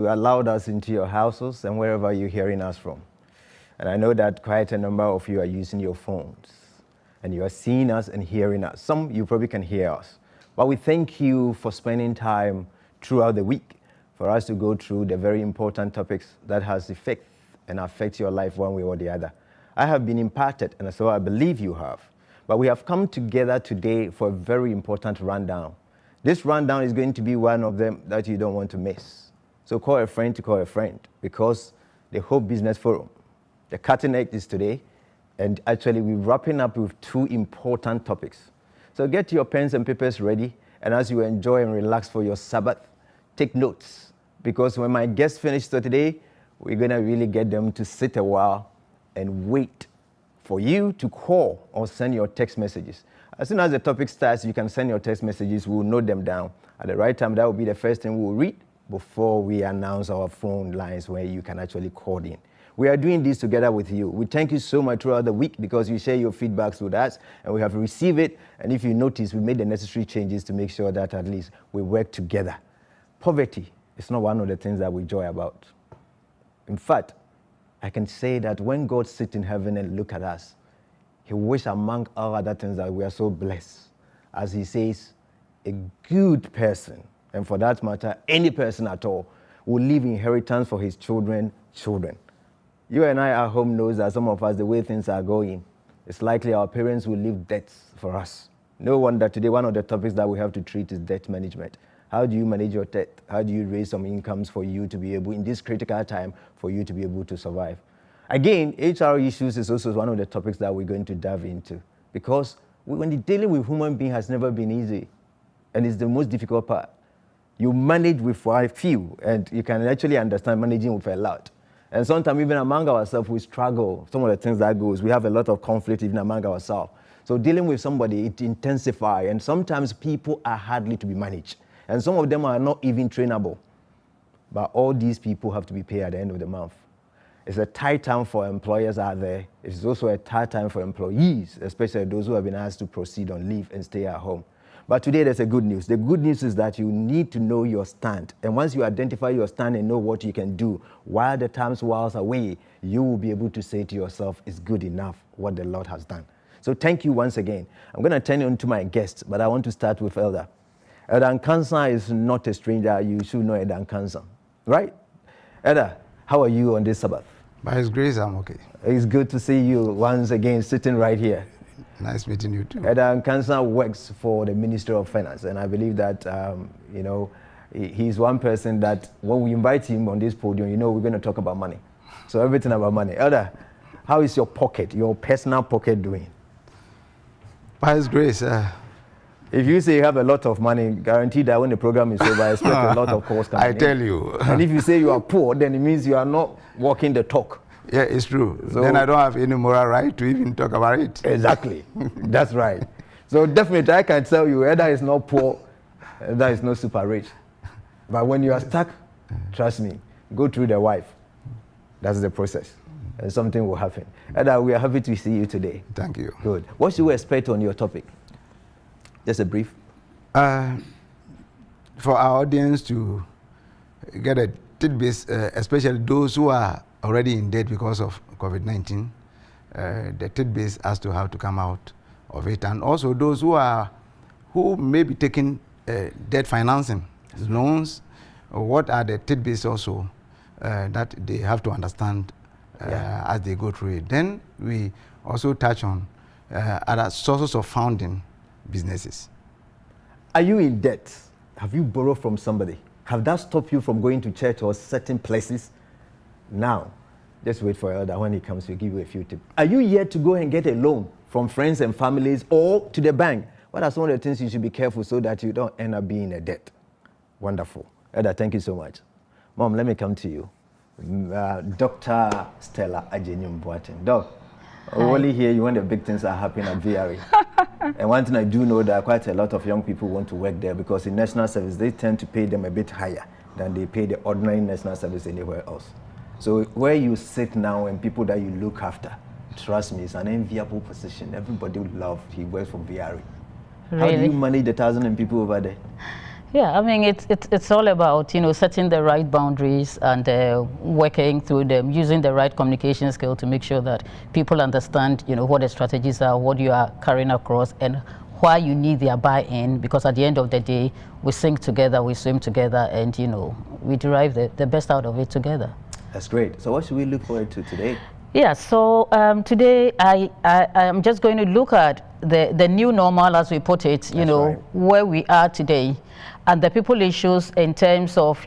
You allowed us into your houses and wherever you're hearing us from. And I know that quite a number of you are using your phones and you are seeing us and hearing us. Some you probably can hear us. But we thank you for spending time throughout the week for us to go through the very important topics that has effect and affect your life one way or the other. I have been imparted, and so I believe you have. But we have come together today for a very important rundown. This rundown is going to be one of them that you don't want to miss. So call a friend to call a friend, because the Hope Business Forum, the cutting edge is today, and actually we're wrapping up with two important topics. So get your pens and papers ready, and as you enjoy and relax for your Sabbath, take notes, because when my guests finish today, we're gonna really get them to sit a while and wait for you to call or send your text messages. As soon as the topic starts, you can send your text messages. We'll note them down. At the right time, that will be the first thing we'll read before we announce our phone lines where you can actually call in. We are doing this together with you. We thank you so much throughout the week because you share your feedbacks with us and we have received it. And if you notice, we made the necessary changes to make sure that at least we work together. Poverty is not one of the things that we joy about. In fact, I can say that when God sits in heaven and look at us, he wishes among all other things that we are so blessed. As he says, a good person, and for that matter, any person at all, will leave inheritance for his children. You and I at home knows that some of us, the way things are going, it's likely our parents will leave debts for us. No wonder today one of the topics that we have to treat is debt management. How do you manage your debt? How do you raise some incomes for you to be able, in this critical time, for you to be able to survive? Again, HR issues is also one of the topics that we're going to dive into, because when dealing with human beings has never been easy, and it's the most difficult part. You manage with a few, and you can actually understand managing with a lot. And sometimes even among ourselves, we struggle. Some of the things that goes, we have a lot of conflict even among ourselves. So dealing with somebody, it intensifies, and sometimes people are hardly to be managed. And some of them are not even trainable. But all these people have to be paid at the end of the month. It's a tight time for employers out there. It's also a tight time for employees, especially those who have been asked to proceed on leave and stay at home. But today there's a good news. The good news is that you need to know your stand. And once you identify your stand and know what you can do, while the times whiles away, you will be able to say to yourself, it's good enough what the Lord has done. So thank you once again. I'm going to turn on to my guests, but I want to start with Elder. Elder Nkansah is not a stranger. You should know Elder Nkansah, right? Elder, how are you on this Sabbath? By His grace, I'm okay. It's good to see you once again sitting right here. Nice meeting you too. Elder Nkansah works for the Ministry of Finance, and I believe that, he's one person that when we invite him on this podium, we're going to talk about money. So everything about money. Elder, how is your pocket, your personal pocket doing? By His grace. If you say you have a lot of money, guaranteed that when the program is over, I expect a lot of calls coming in. I tell you. And if you say you are poor, then it means you are not walking the talk. Yeah, it's true. So, then I don't have any moral right to even talk about it. Exactly. That's right. So definitely I can tell you, Elder is not poor, Elder is not super rich. But when you are stuck, trust me, go through the wife. That's the process. And something will happen. Elder, we are happy to see you today. Thank you. Good. What should we expect on your topic? Just a brief. For our audience to get a tidbit, especially those who are already in debt because of COVID-19, the tidbits as to how to come out of it, and also those who may be taking debt financing, loans, what are the tidbits also that they have to understand as they go through it. Then we also touch on other sources of funding businesses. Are you in debt? Have you borrowed from somebody? Have that stopped you from going to church or certain places? Now, just wait for Elder. When he comes, we'll give you a few tips. Are you yet to go and get a loan from friends and families or to the bank? What are some of the things you should be careful so that you don't end up being in a debt? Wonderful. Elder, thank you so much. Mom, let me come to you. Dr. Stella Ajenyum Boateng. Doc, only here you want the big things are happening at VRE. And one thing I do know that quite a lot of young people want to work there because in national service, they tend to pay them a bit higher than they pay the ordinary national service anywhere else. So where you sit now and people that you look after, trust me, it's an enviable position. Everybody would love he works for VRE. Really? How do you manage the 1,000 people over there? Yeah, I mean, it's all about, setting the right boundaries and working through them, using the right communication skill to make sure that people understand, what the strategies are, what you are carrying across, and why you need their buy-in, because at the end of the day, we sink together, we swim together, and, we derive the best out of it together. That's great. So what should we look forward to today? Yeah, so today I'm just going to look at the new normal, as we put it, Right. where we are today, and the people issues in terms of,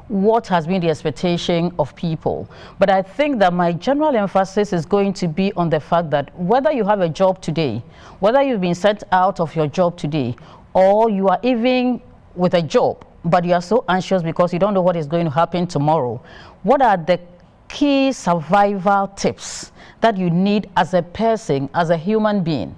what has been the expectation of people. But I think that my general emphasis is going to be on the fact that whether you have a job today, whether you've been sent out of your job today, or you are even with a job, but you are so anxious because you don't know what is going to happen tomorrow, what are the key survival tips that you need as a person, as a human being,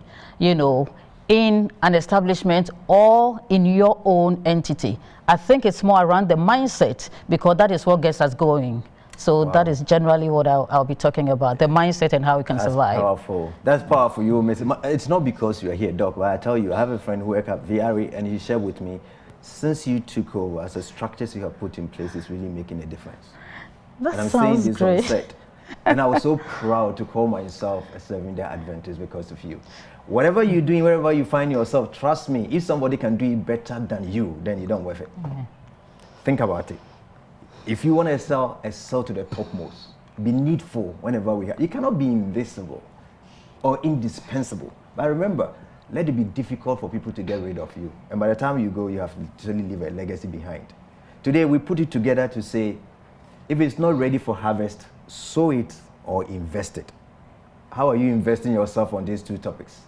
in an establishment or in your own entity? I think it's more around the mindset, because that is what gets us going. So that is generally what I'll be talking about, the mindset and how we can survive. Powerful. That's powerful. You miss it. It's not because you are here, Doc, but I tell you, I have a friend who works at VRE, and he shared with me, since you took over, the structures you have put in place is really making a difference. That and I'm sounds saying this great. on set. And I was so proud to call myself a Seventh-day Adventist because of you. Whatever you're doing, wherever you find yourself, trust me, if somebody can do it better than you, then you don't worth it. Think about it. If you want to excel to the topmost, be needful whenever we have. You cannot be invisible or indispensable. But remember, let it be difficult for people to get rid of you. And by the time you go, you have to really leave a legacy behind. Today, we put it together to say, if it's not ready for harvest, sow it or invest it. How are you investing yourself on these two topics?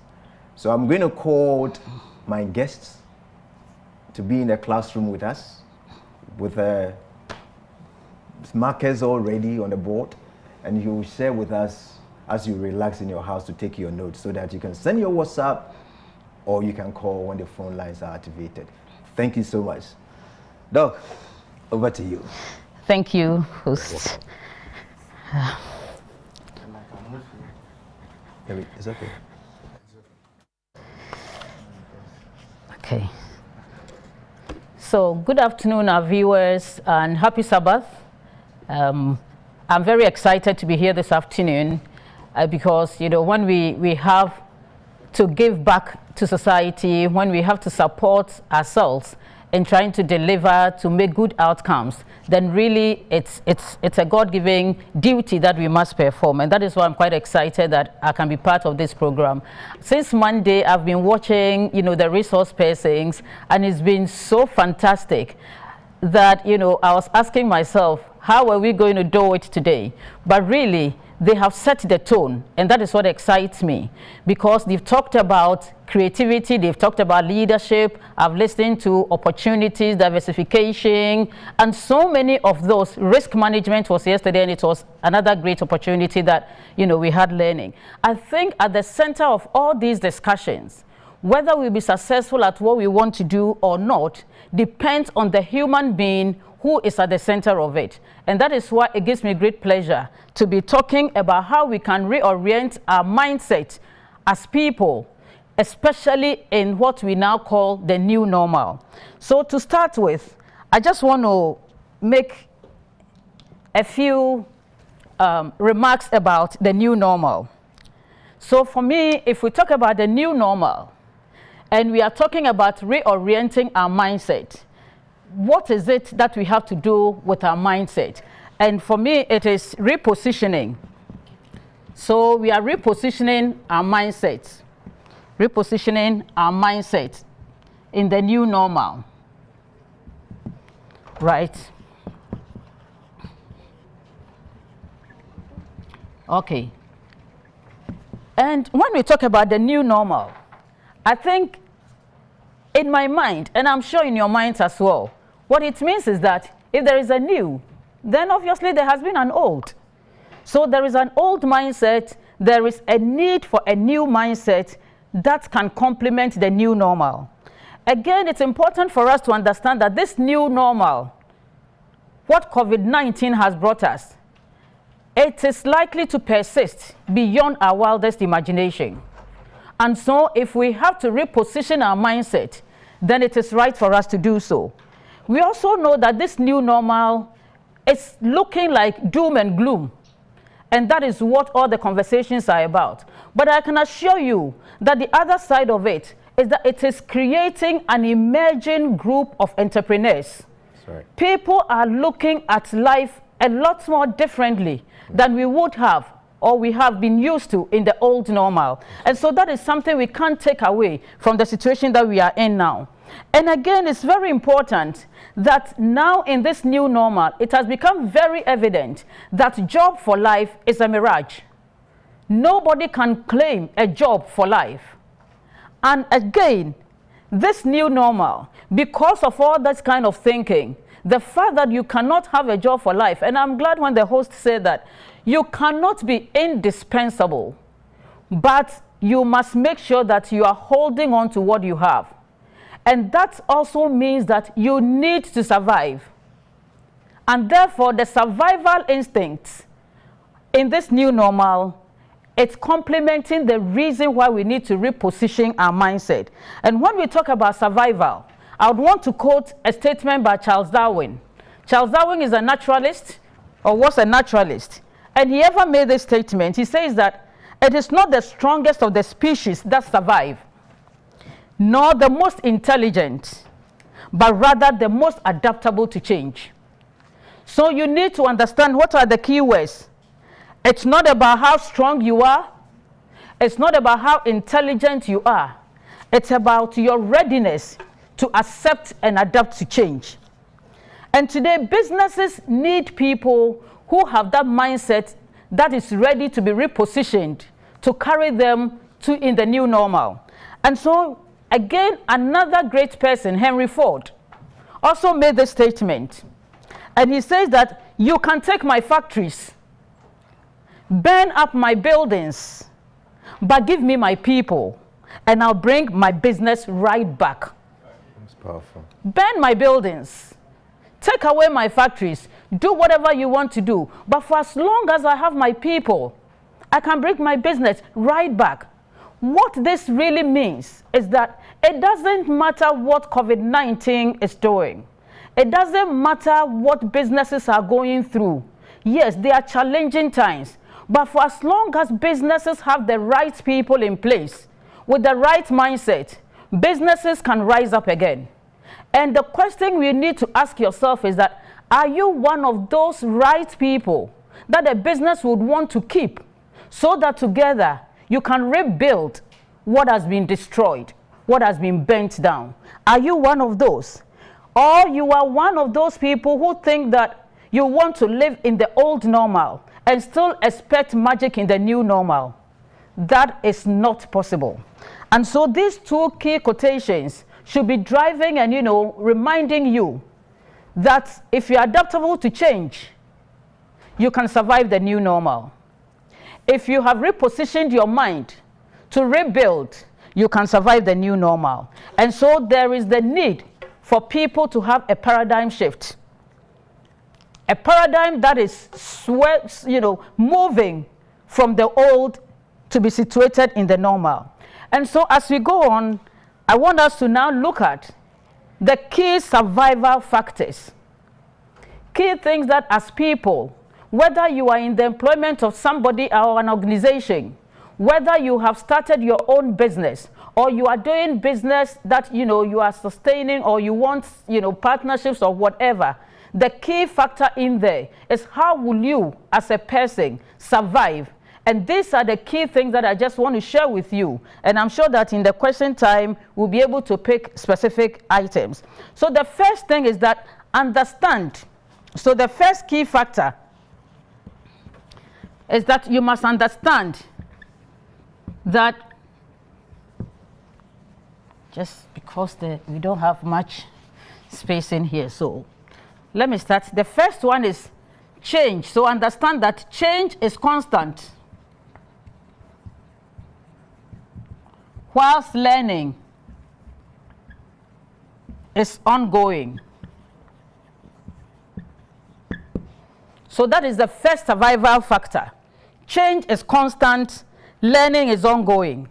So I'm going to call my guests to be in the classroom with us, with markers all ready on the board, and you will share with us as you relax in your house to take your notes, so that you can send your WhatsApp or you can call when the phone lines are activated. Thank you so much. Doc, over to you. Thank you, host. It's okay. Okay. So good afternoon, our viewers, and happy Sabbath. I'm very excited to be here this afternoon because, when we have to give back to society, when we have to support ourselves in trying to deliver, to make good outcomes, then really it's a God-given duty that we must perform. And that is why I'm quite excited that I can be part of this program. Since Monday, I've been watching, the resource persons, and it's been so fantastic that, I was asking myself, how are we going to do it today? But really, they have set the tone, and that is what excites me, because they've talked about creativity, they've talked about leadership, I've listened to opportunities, diversification, and so many of those. Risk management was yesterday, and it was another great opportunity that, we had learning. I think at the center of all these discussions, whether we'll be successful at what we want to do or not, depends on the human being who is at the center of it. And that is why it gives me great pleasure to be talking about how we can reorient our mindset as people, especially in what we now call the new normal. So to start with, I just want to make a few remarks about the new normal. So for me, if we talk about the new normal, and we are talking about reorienting our mindset, what is it that we have to do with our mindset? And for me, it is repositioning. So we are repositioning our mindset in the new normal, right? Okay. And when we talk about the new normal, I think in my mind, and I'm sure in your minds as well, what it means is that if there is a new, then obviously there has been an old. So there is an old mindset, there is a need for a new mindset that can complement the new normal. Again, it's important for us to understand that this new normal, what COVID-19 has brought us, it is likely to persist beyond our wildest imagination. And so if we have to reposition our mindset, then it is right for us to do so. We also know that this new normal is looking like doom and gloom. And that is what all the conversations are about. But I can assure you that the other side of it is that it is creating an emerging group of entrepreneurs. Sorry. People are looking at life a lot more differently than we would have or we have been used to in the old normal. And so that is something we can't take away from the situation that we are in now. And again, it's very important that now in this new normal, it has become very evident that job for life is a mirage. Nobody can claim a job for life. And again, this new normal, because of all that kind of thinking, the fact that you cannot have a job for life, and I'm glad when the host said that, you cannot be indispensable, but you must make sure that you are holding on to what you have. And that also means that you need to survive. And therefore, the survival instinct in this new normal, it's complementing the reason why we need to reposition our mindset. And when we talk about survival, I would want to quote a statement by Charles Darwin. Charles Darwin is a naturalist, or was a naturalist. And he ever made this statement. He says that it is not the strongest of the species that survive, nor the most intelligent, but rather the most adaptable to change. So you need to understand what are the key words. It's not about how strong you are. It's not about how intelligent you are. It's about your readiness to accept and adapt to change. And today, businesses need people who have that mindset that is ready to be repositioned to carry them in the new normal. And so, again, another great person, Henry Ford, also made this statement. And he says that you can take my factories, burn up my buildings, but give me my people, and I'll bring my business right back. That's powerful. Burn my buildings, take away my factories, do whatever you want to do. But for as long as I have my people, I can bring my business right back. What this really means is that it doesn't matter what COVID-19 is doing. It doesn't matter what businesses are going through. Yes, they are challenging times. But for as long as businesses have the right people in place, with the right mindset, businesses can rise up again. And the question we need to ask yourself is that, are you one of those right people that a business would want to keep so that together you can rebuild what has been destroyed, what has been burnt down? Are you one of those? Or you are one of those people who think that you want to live in the old normal and still expect magic in the new normal? That is not possible. And so these two key quotations should be driving and, reminding you that if you're adaptable to change, you can survive the new normal. If you have repositioned your mind to rebuild, you can survive the new normal. And so there is the need for people to have a paradigm shift. A paradigm that is moving from the old to be situated in the normal. And so as we go on, I want us to now look at the key survival factors. Key things that as people, whether you are in the employment of somebody or an organization, whether you have started your own business or you are doing business that you are sustaining, or you want partnerships or whatever, the key factor in there is how will you as a person survive. And these are the key things that I just want to share with you. And I'm sure that in the question time, we'll be able to pick specific items. So the first thing is that understand. So the first key factor is that you must understand that, just because we don't have much space in here, so let me start. The first one is change. So understand that change is constant, whilst learning is ongoing. So that is the first survival factor. Change is constant, learning is ongoing.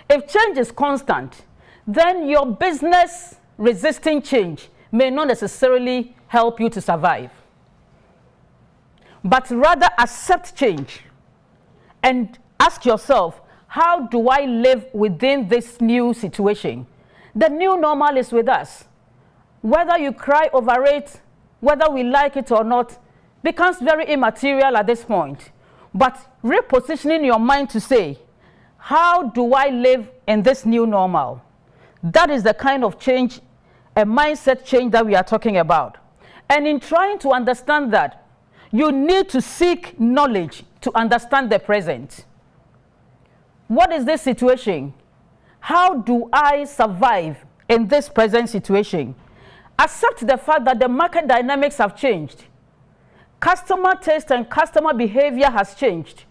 If change is constant, then your business resisting change may not necessarily help you to survive, but rather accept change and ask yourself, how do I live within this new situation? The new normal is with us. Whether you cry over it, whether we like it or not, becomes very immaterial at this point. But repositioning your mind to say, how do I live in this new normal? That is the kind of change, a mindset change that we are talking about. And in trying to understand that, you need to seek knowledge to understand the present. What is this situation? How do I survive in this present situation? Accept the fact that the market dynamics have changed. Customer taste and customer behavior has changed.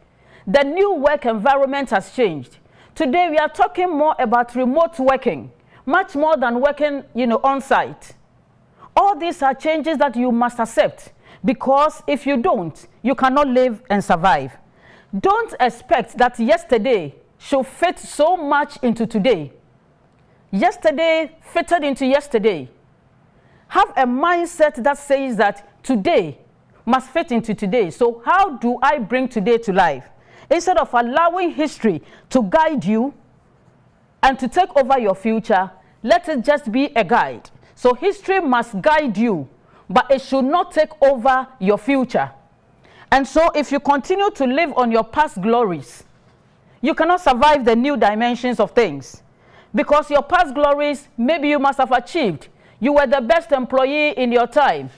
The new work environment has changed. Today we are talking more about remote working, much more than working, on site. All these are changes that you must accept, because if you don't, you cannot live and survive. Don't expect that yesterday should fit so much into today. Yesterday fitted into yesterday. Have a mindset that says that today must fit into today. So how do I bring today to life? Instead of allowing history to guide you and to take over your future, let it just be a guide. So history must guide you, but it should not take over your future. And so if you continue to live on your past glories, you cannot survive the new dimensions of things. Because your past glories, maybe you must have achieved. You were the best employee in your time.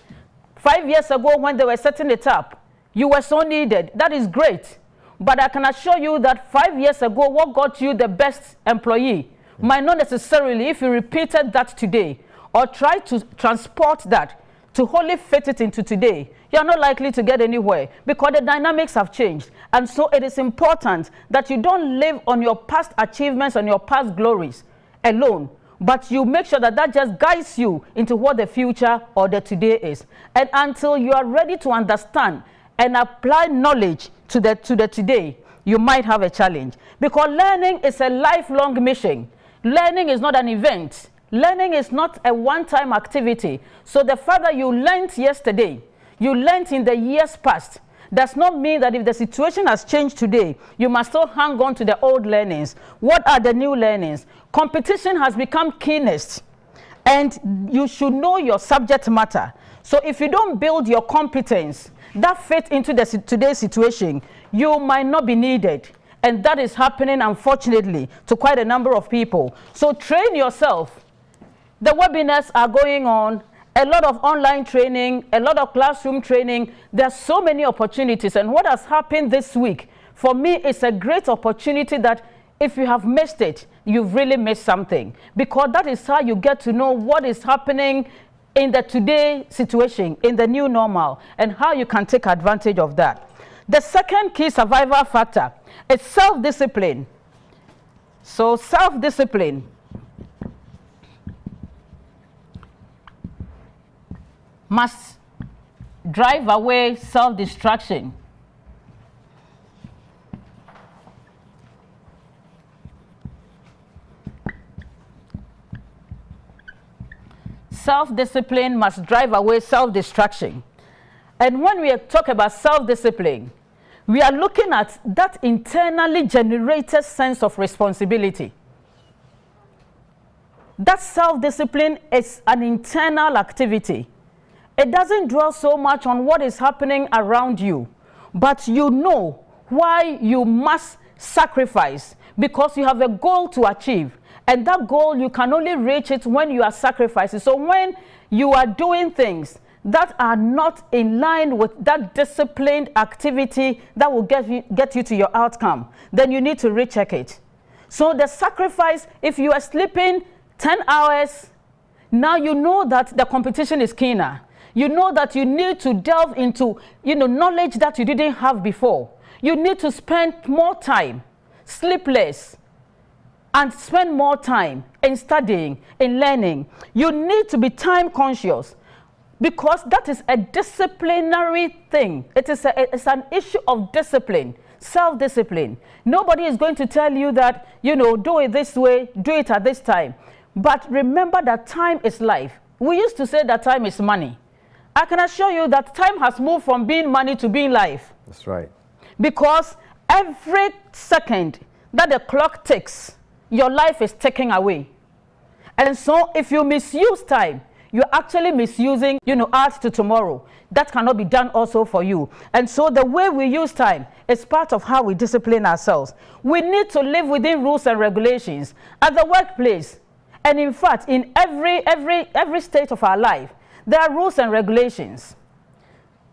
5 years ago when they were setting it up, you were so needed. That is great. But I can assure you that 5 years ago, what got you the best employee might not necessarily, if you repeated that today, or try to transport that to wholly fit it into today, you're not likely to get anywhere, because the dynamics have changed. And so it is important that you don't live on your past achievements and your past glories alone, but you make sure that that just guides you into what the future or the today is. And until you are ready to understand and apply knowledge to the today, you might have a challenge. Because learning is a lifelong mission. Learning is not an event. Learning is not a one-time activity. So the fact that you learned yesterday, you learned in the years past, does not mean that if the situation has changed today, you must still hang on to the old learnings. What are the new learnings? Competition has become keenest, and you should know your subject matter. So if you don't build your competence that fit into today's situation, you might not be needed. And that is happening, unfortunately, to quite a number of people. So train yourself. The webinars are going on, a lot of online training, a lot of classroom training. There are so many opportunities. And what has happened this week, for me, is a great opportunity that if you have missed it, you've really missed something. Because that is how you get to know what is happening in the today situation, in the new normal, and how you can take advantage of that. The second key survival factor is self-discipline. So self-discipline must drive away self-destruction. Self-discipline must drive away self-destruction. And when we talk about self-discipline, we are looking at that internally generated sense of responsibility. That self-discipline is an internal activity. It doesn't dwell so much on what is happening around you, but you know why you must sacrifice, because you have a goal to achieve. And that goal, you can only reach it when you are sacrificing. So when you are doing things that are not in line with that disciplined activity that will get you to your outcome, then you need to recheck it. So the sacrifice, if you are sleeping 10 hours, now you know that the competition is keener. You know that you need to delve into, knowledge that you didn't have before. You need to spend more time, sleepless, and spend more time in studying, in learning. You need to be time conscious, because that is a disciplinary thing. It's an issue of discipline, self-discipline. Nobody is going to tell you that, do it this way, do it at this time. But remember that time is life. We used to say that time is money. I can assure you that time has moved from being money to being life. That's right. Because every second that the clock ticks, your life is taken away. And so if you misuse time, you're actually misusing, add to tomorrow. That cannot be done also for you. And so the way we use time is part of how we discipline ourselves. We need to live within rules and regulations at the workplace. And in fact, in every state of our life, there are rules and regulations.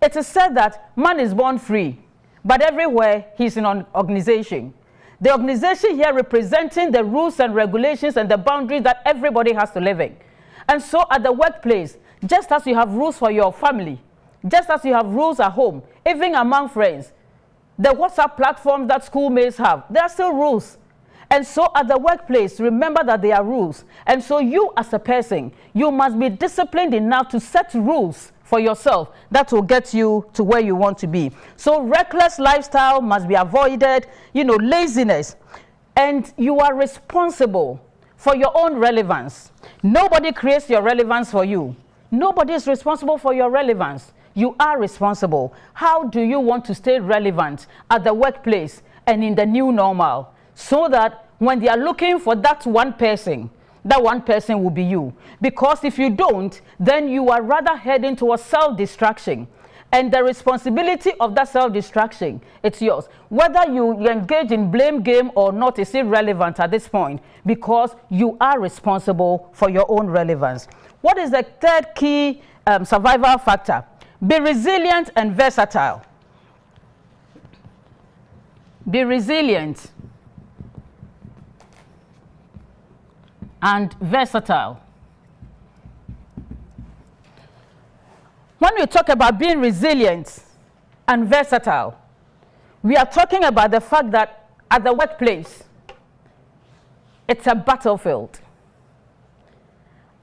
It is said that man is born free, but everywhere he's in an organization. The organization here representing the rules and regulations and the boundaries that everybody has to live in. And so at the workplace, just as you have rules for your family, just as you have rules at home, even among friends, the WhatsApp platforms that schoolmates have, there are still rules. And so at the workplace, remember that there are rules. And so you as a person, you must be disciplined enough to set rules for yourself that will get you to where you want to be. So reckless lifestyle must be avoided, laziness. And you are responsible for your own relevance. Nobody creates your relevance for you. Nobody is responsible for your relevance. You are responsible. How do you want to stay relevant at the workplace and in the new normal? So that when they are looking for that one person will be you. Because if you don't, then you are rather heading towards self-destruction. And the responsibility of that self-destruction, it's yours. Whether you engage in blame game or not is irrelevant at this point, because you are responsible for your own relevance. What is the third key survival factor? Be resilient and versatile. Be resilient and versatile. When we talk about being resilient and versatile, we are talking about the fact that at the workplace, it's a battlefield.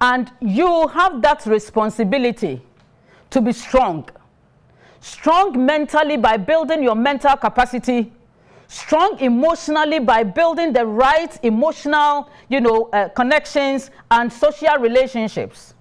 And you have that responsibility to be strong. Strong mentally by building your mental capacity. Strong emotionally by building the right emotional, connections and social relationships.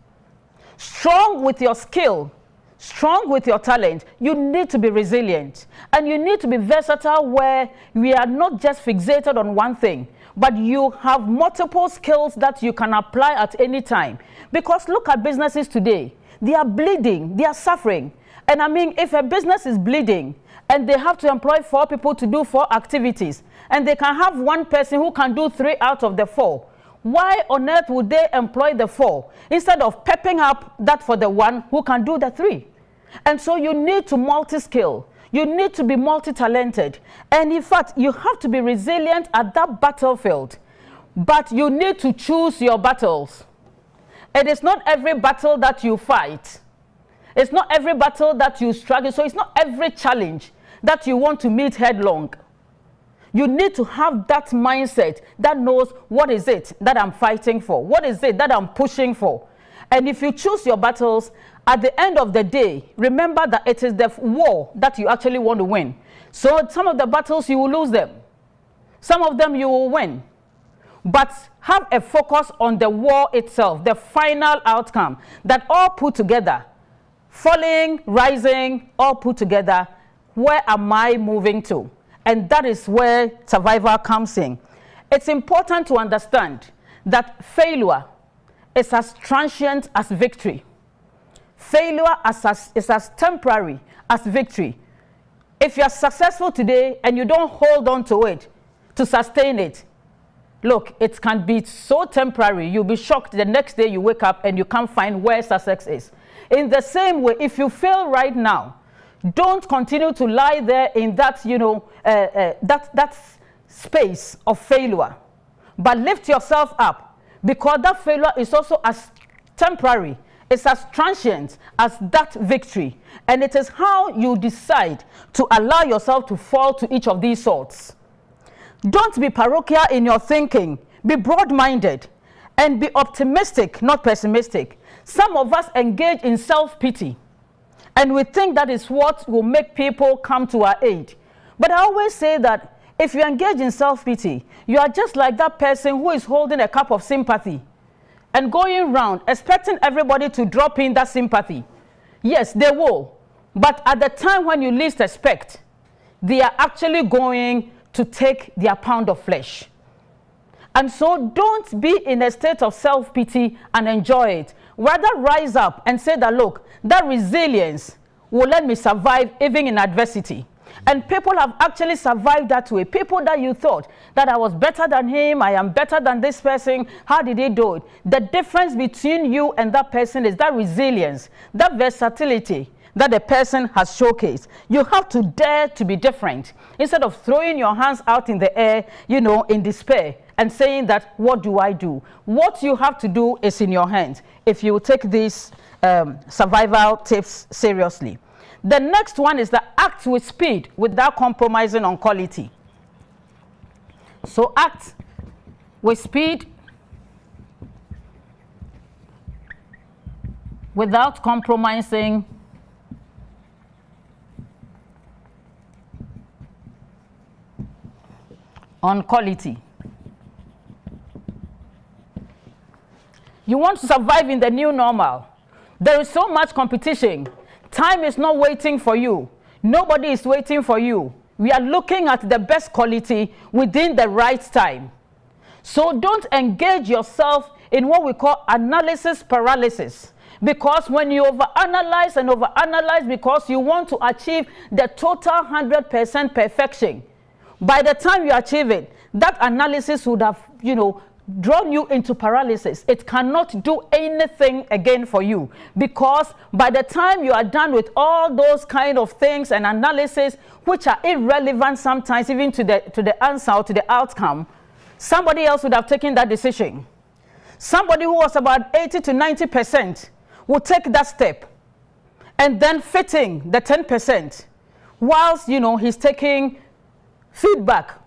Strong with your skill. Strong with your talent. You need to be resilient. And you need to be versatile, where we are not just fixated on one thing, but you have multiple skills that you can apply at any time. Because look at businesses today. They are bleeding. They are suffering. And I mean, if a business is bleeding, and they have to employ 4 people to do 4 activities, and they can have one person who can do 3 out of the 4. Why on earth would they employ the 4 instead of pepping up that for the one who can do the 3? And so you need to multi-skill. You need to be multi-talented. And in fact, you have to be resilient at that battlefield. But you need to choose your battles. It is not every battle that you fight. It's not every battle that you struggle. So it's not every challenge that you want to meet headlong. You need to have that mindset that knows what is it that I'm fighting for? What is it that I'm pushing for? And if you choose your battles, at the end of the day, remember that it is the war that you actually want to win. So some of the battles, you will lose them. Some of them you will win. But have a focus on the war itself, the final outcome, that all put together, falling, rising, all put together, where am I moving to? And that is where survival comes in. It's important to understand that failure is as transient as victory. Failure is as temporary as victory. If you are successful today and you don't hold on to it, to sustain it, look, it can be so temporary. You'll be shocked the next day you wake up and you can't find where success is. In the same way, if you fail right now, don't continue to lie there in that, that space of failure. But lift yourself up, because that failure is also as temporary, it's as transient as that victory. And it is how you decide to allow yourself to fall to each of these sorts. Don't be parochial in your thinking. Be broad-minded and be optimistic, not pessimistic. Some of us engage in self-pity, and we think that is what will make people come to our aid. But I always say that if you engage in self-pity, you are just like that person who is holding a cup of sympathy. and going round expecting everybody to drop in that sympathy. Yes, they will. But at the time when you least expect, they are actually going to take their pound of flesh. And so don't be in a state of self-pity and enjoy it. Rather rise up and say that, look, that resilience will let me survive even in adversity. And people have actually survived that way. People that you thought that I was better than him, I am better than this person, how did he do it? The difference between you and that person is that resilience, that versatility that the person has showcased. You have to dare to be different. Instead of throwing your hands out in the air, you know, in despair and saying that, what do I do? What you have to do is in your hands if you take these survival tips seriously. The next one is the act with speed without compromising on quality. So act with speed without compromising on quality. You want to survive in the new normal. There is so much competition. Time is not waiting for you. Nobody is waiting for you. We are looking at the best quality within the right time. So don't engage yourself in what we call analysis paralysis. Because when you overanalyze and overanalyze because you want to achieve the total 100% perfection, by the time you achieve it, that analysis would have, drawn you into paralysis. It cannot do anything again for you, because by the time you are done with all those kind of things and analysis, which are irrelevant sometimes even to the answer or to the outcome, somebody else would have taken that decision. Somebody who was about 80 to 90% will take that step and then fitting the 10% whilst, he's taking feedback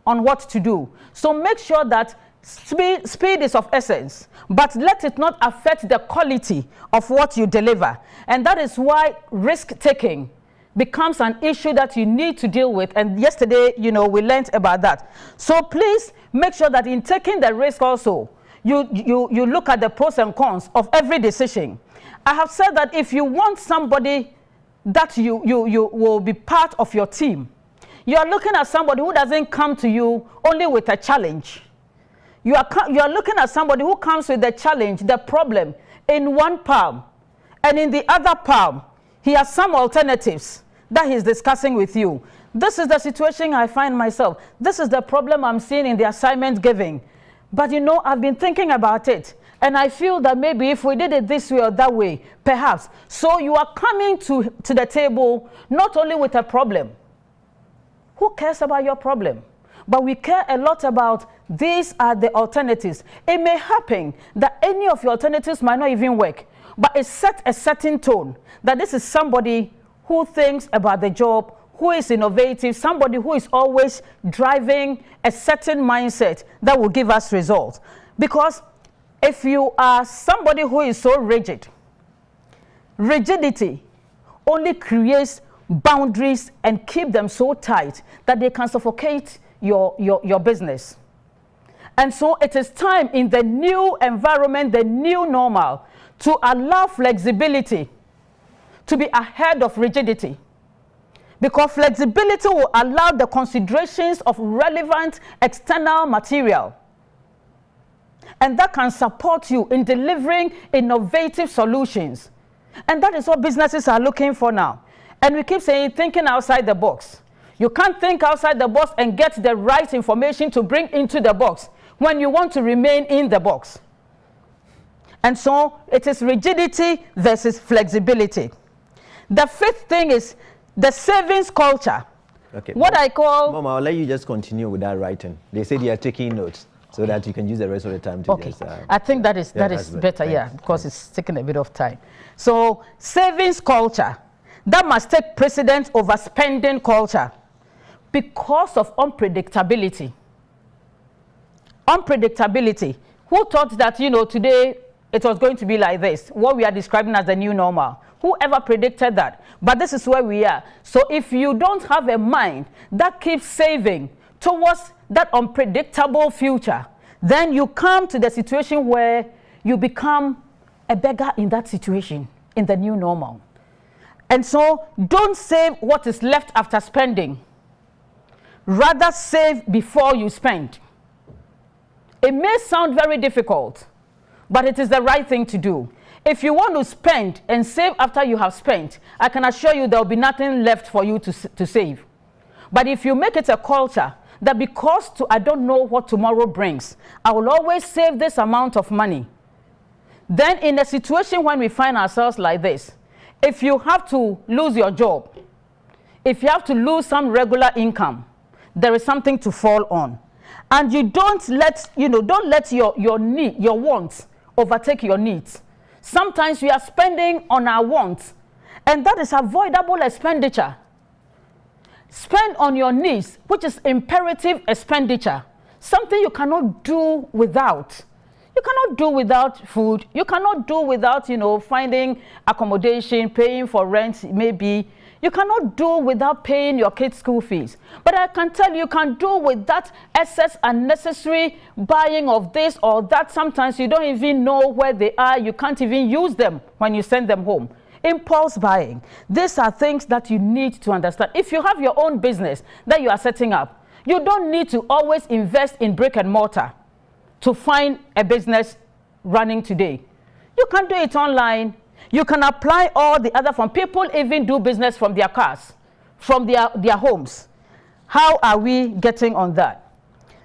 on what to do. So make sure that speed is of essence, but let it not affect the quality of what you deliver. And that is why risk-taking becomes an issue that you need to deal with. And yesterday, we learned about that. So please make sure that in taking the risk also, you look at the pros and cons of every decision. I have said that if you want somebody that you will be part of your team, you are looking at somebody who doesn't come to you only with a challenge. You are looking at somebody who comes with the challenge, the problem, in one palm. And in the other palm, he has some alternatives that he's discussing with you. This is the situation I find myself. This is the problem I'm seeing in the assignment giving. But I've been thinking about it. And I feel that maybe if we did it this way or that way, perhaps. So you are coming to the table not only with a problem. Who cares about your problem? But we care a lot about these are the alternatives. It may happen that any of your alternatives might not even work, but it sets a certain tone that this is somebody who thinks about the job, who is innovative, somebody who is always driving a certain mindset that will give us results. Because if you are somebody who is so rigid, rigidity only creates boundaries and keep them so tight that they can suffocate your business. And so it is time in the new environment, the new normal, to allow flexibility to be ahead of rigidity. Because flexibility will allow the considerations of relevant external material. And that can support you in delivering innovative solutions. And that is what businesses are looking for now. And we keep saying, thinking outside the box. You can't think outside the box and get the right information to bring into the box when you want to remain in the box. And so it is rigidity versus flexibility. The fifth thing is the savings culture. Okay. What I call... Mama, I'll let you just continue with that writing. They said you are taking notes so that you can use the rest of the time to just... I think that is better, yeah, because it's taking a bit of time. So savings culture, that must take precedence over spending culture because of unpredictability. Unpredictability. Who thought that, today it was going to be like this, what we are describing as the new normal? Whoever predicted that? But this is where we are. So if you don't have a mind that keeps saving towards that unpredictable future, then you come to the situation where you become a beggar in that situation, in the new normal. And so don't save what is left after spending. Rather save before you spend. It may sound very difficult, but it is the right thing to do. If you want to spend and save after you have spent, I can assure you there will be nothing left for you to save. But if you make it a culture that because I don't know what tomorrow brings, I will always save this amount of money, then in a situation when we find ourselves like this, if you have to lose your job, if you have to lose some regular income, there is something to fall on. And you don't let your wants overtake your needs. Sometimes we are spending on our wants, and that is avoidable expenditure. Spend on your needs, which is imperative expenditure, something you cannot do without. You cannot do without food. You cannot do without, finding accommodation, paying for rent, maybe. You cannot do without paying your kids' school fees. But I can tell you can do with that excess unnecessary buying of this or that. Sometimes you don't even know where they are. You can't even use them when you send them home. Impulse buying. These are things that you need to understand. If you have your own business that you are setting up, you don't need to always invest in brick and mortar to find a business running today. You can do it online. You can apply all the other forms. People even do business from their cars, from their homes. How are we getting on that?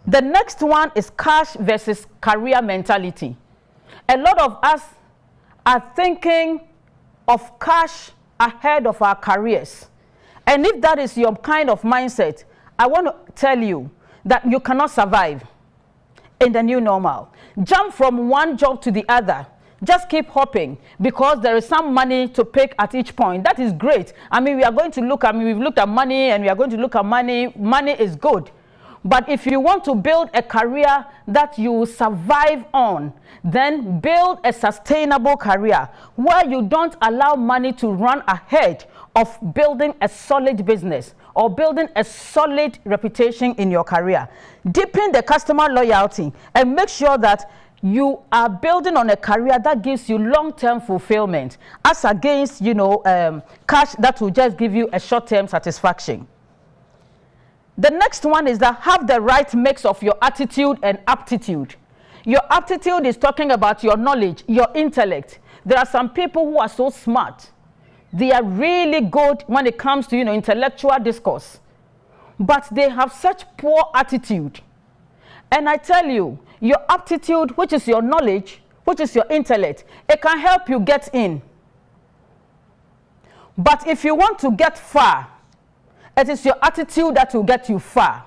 The next one is cash versus career mentality. A lot of us are thinking of cash ahead of our careers. And if that is your kind of mindset, I want to tell you that you cannot survive in the new normal. Jump from one job to the other. Just keep hopping because there is some money to pick at each point. That is great. We are going to look at, we've looked at money and we are going to look at money. Money is good. But if you want to build a career that you survive on, then build a sustainable career where you don't allow money to run ahead of building a solid business or building a solid reputation in your career. Deepen the customer loyalty and make sure that you are building on a career that gives you long-term fulfillment as against, cash that will just give you a short-term satisfaction. The next one is that have the right mix of your attitude and aptitude. Your aptitude is talking about your knowledge, your intellect. There are some people who are so smart. They are really good when it comes to, intellectual discourse. But they have such poor attitude. And I tell you, your aptitude, which is your knowledge, which is your intellect, it can help you get in. But if you want to get far, it is your attitude that will get you far.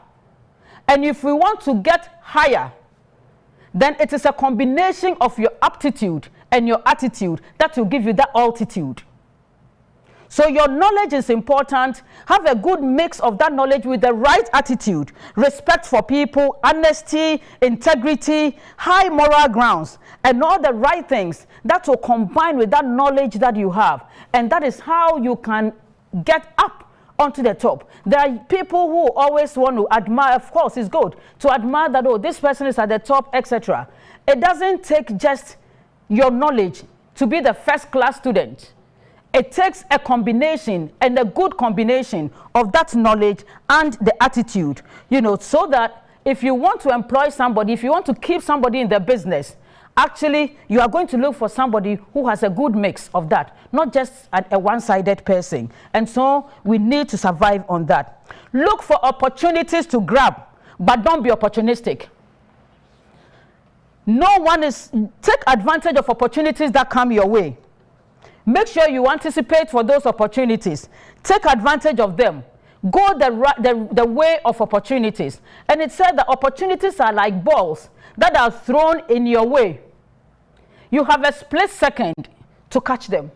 And if we want to get higher, then it is a combination of your aptitude and your attitude that will give you that altitude. So your knowledge is important. Have a good mix of that knowledge with the right attitude, respect for people, honesty, integrity, high moral grounds, and all the right things that will combine with that knowledge that you have. And that is how you can get up onto the top. There are people who always want to admire. Of course, it's good to admire that, oh, this person is at the top, etc. It doesn't take just your knowledge to be the first-class student. It takes a combination and a good combination of that knowledge and the attitude, so that if you want to employ somebody, if you want to keep somebody in the business, actually, you are going to look for somebody who has a good mix of that, not just a one-sided person. And so we need to survive on that. Look for opportunities to grab, but don't be opportunistic. Take advantage of opportunities that come your way. Make sure you anticipate for those opportunities. Take advantage of them. Go the way of opportunities. And it said that opportunities are like balls that are thrown in your way. You have a split second to catch them.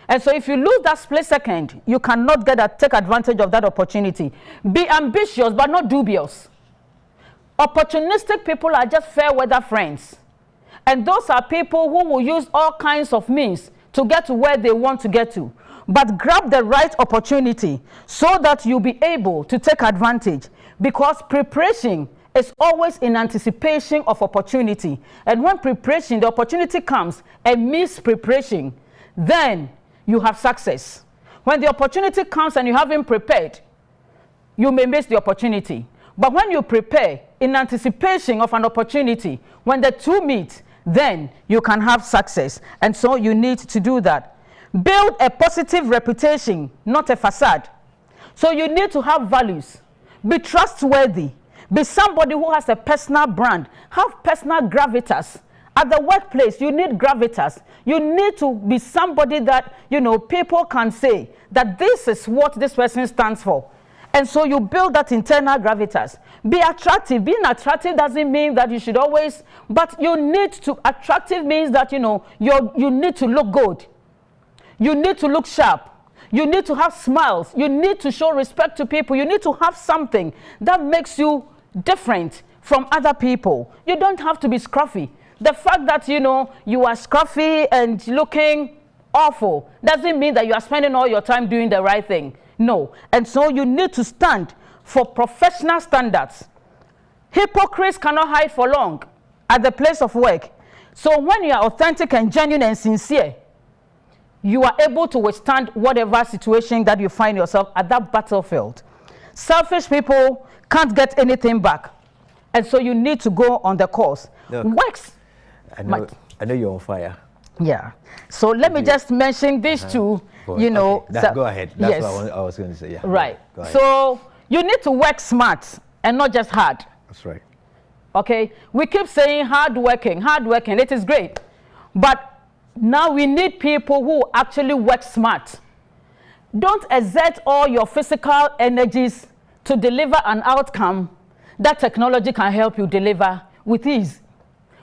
And so if you lose that split second, you cannot take advantage of that opportunity. Be ambitious, but not dubious. Opportunistic people are just fair weather friends. And those are people who will use all kinds of means to get to where they want to get to. But grab the right opportunity so that you'll be able to take advantage, because preparation is always in anticipation of opportunity. And when preparation, the opportunity comes and miss preparation, then you have success. When the opportunity comes and you haven't prepared, you may miss the opportunity. But when you prepare in anticipation of an opportunity, when the two meet, then you can have success. And so you need to do that. Build a positive reputation, not a facade. So you need to have values. Be trustworthy. Be somebody who has a personal brand. Have personal gravitas. At the workplace, you need gravitas. You need to be somebody that, people can say that this is what this person stands for. And so you build that internal gravitas. Be attractive. Being attractive doesn't mean that you should always, but you need to, attractive means that, you need to look good. You need to look sharp. You need to have smiles. You need to show respect to people. You need to have something that makes you different from other people. You don't have to be scruffy. The fact that, you are scruffy and looking awful doesn't mean that you are spending all your time doing the right thing. No. And so you need to stand for professional standards. Hypocrites cannot hide for long at the place of work. So when you are authentic and genuine and sincere, you are able to withstand whatever situation that you find yourself at that battlefield. Selfish people can't get anything back. And so you need to go on the course. Look, Works. I know you're on fire. Yeah. So let me just mention these two, Go ahead. That's yes. what I was going to say. Yeah. Right. Go ahead. So you need to work smart and not just hard. That's right. Okay. We keep saying hard working. It is great. But now we need people who actually work smart. Don't exert all your physical energies to deliver an outcome that technology can help you deliver with ease.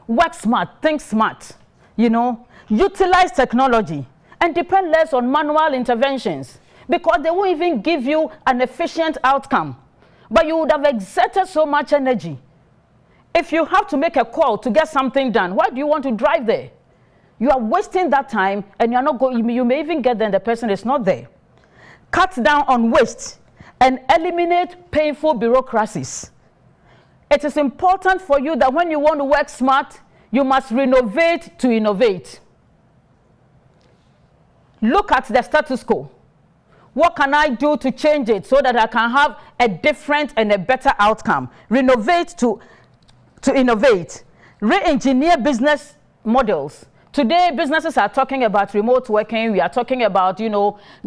Work smart, think smart, utilize technology and depend less on manual interventions, because they won't even give you an efficient outcome. But you would have exerted so much energy. If you have to make a call to get something done, why do you want to drive there? You are wasting that time and you're not going, you may even get there and the person is not there. Cut down on waste and eliminate painful bureaucracies. It is important for you that when you want to work smart, you must renovate to innovate. Look at the status quo. What can I do to change it so that I can have a different and a better outcome? Renovate to innovate. Re-engineer business models. Today, businesses are talking about remote working. We are talking about,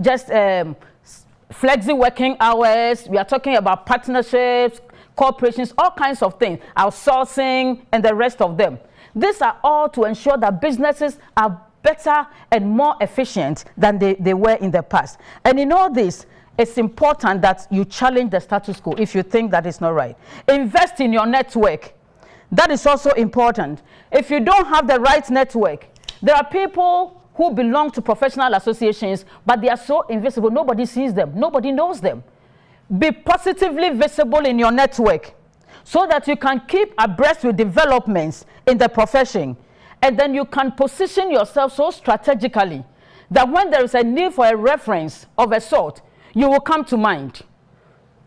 just flexi working hours. We are talking about partnerships, corporations, all kinds of things, outsourcing, and the rest of them. These are all to ensure that businesses are better and more efficient than they were in the past. And in all this, it's important that you challenge the status quo if you think that is not right. Invest in your network. That is also important. If you don't have the right network, there are people who belong to professional associations, but they are so invisible, nobody sees them, nobody knows them. Be positively visible in your network so that you can keep abreast with developments in the profession. And then you can position yourself so strategically that when there is a need for a reference of a sort, you will come to mind.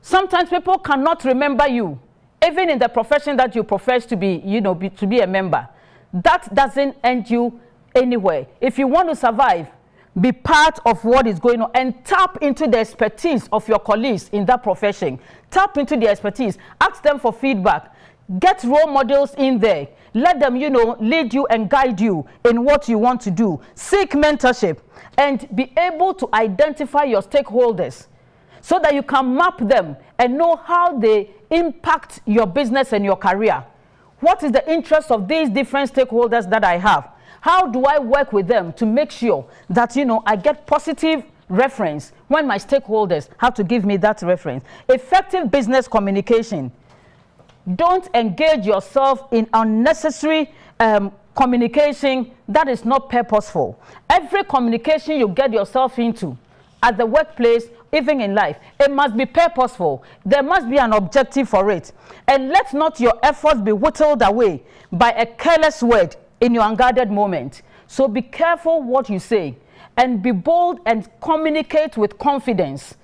Sometimes people cannot remember you, even in the profession that you profess to be, to be a member. That doesn't end you anywhere. If you want to survive, be part of what is going on and tap into the expertise of your colleagues in that profession. Tap into the expertise. Ask them for feedback. Get role models in there. Let them, lead you and guide you in what you want to do. Seek mentorship and be able to identify your stakeholders so that you can map them and know how they impact your business and your career. What is the interest of these different stakeholders that I have? How do I work with them to make sure that, I get positive reference when my stakeholders have to give me that reference? Effective business communication. Don't engage yourself in unnecessary communication that is not purposeful. Every communication you get yourself into at the workplace, even in life, it must be purposeful. There must be an objective for it. And let not your efforts be whittled away by a careless word in your unguarded moment. So be careful what you say and be bold and communicate with confidence.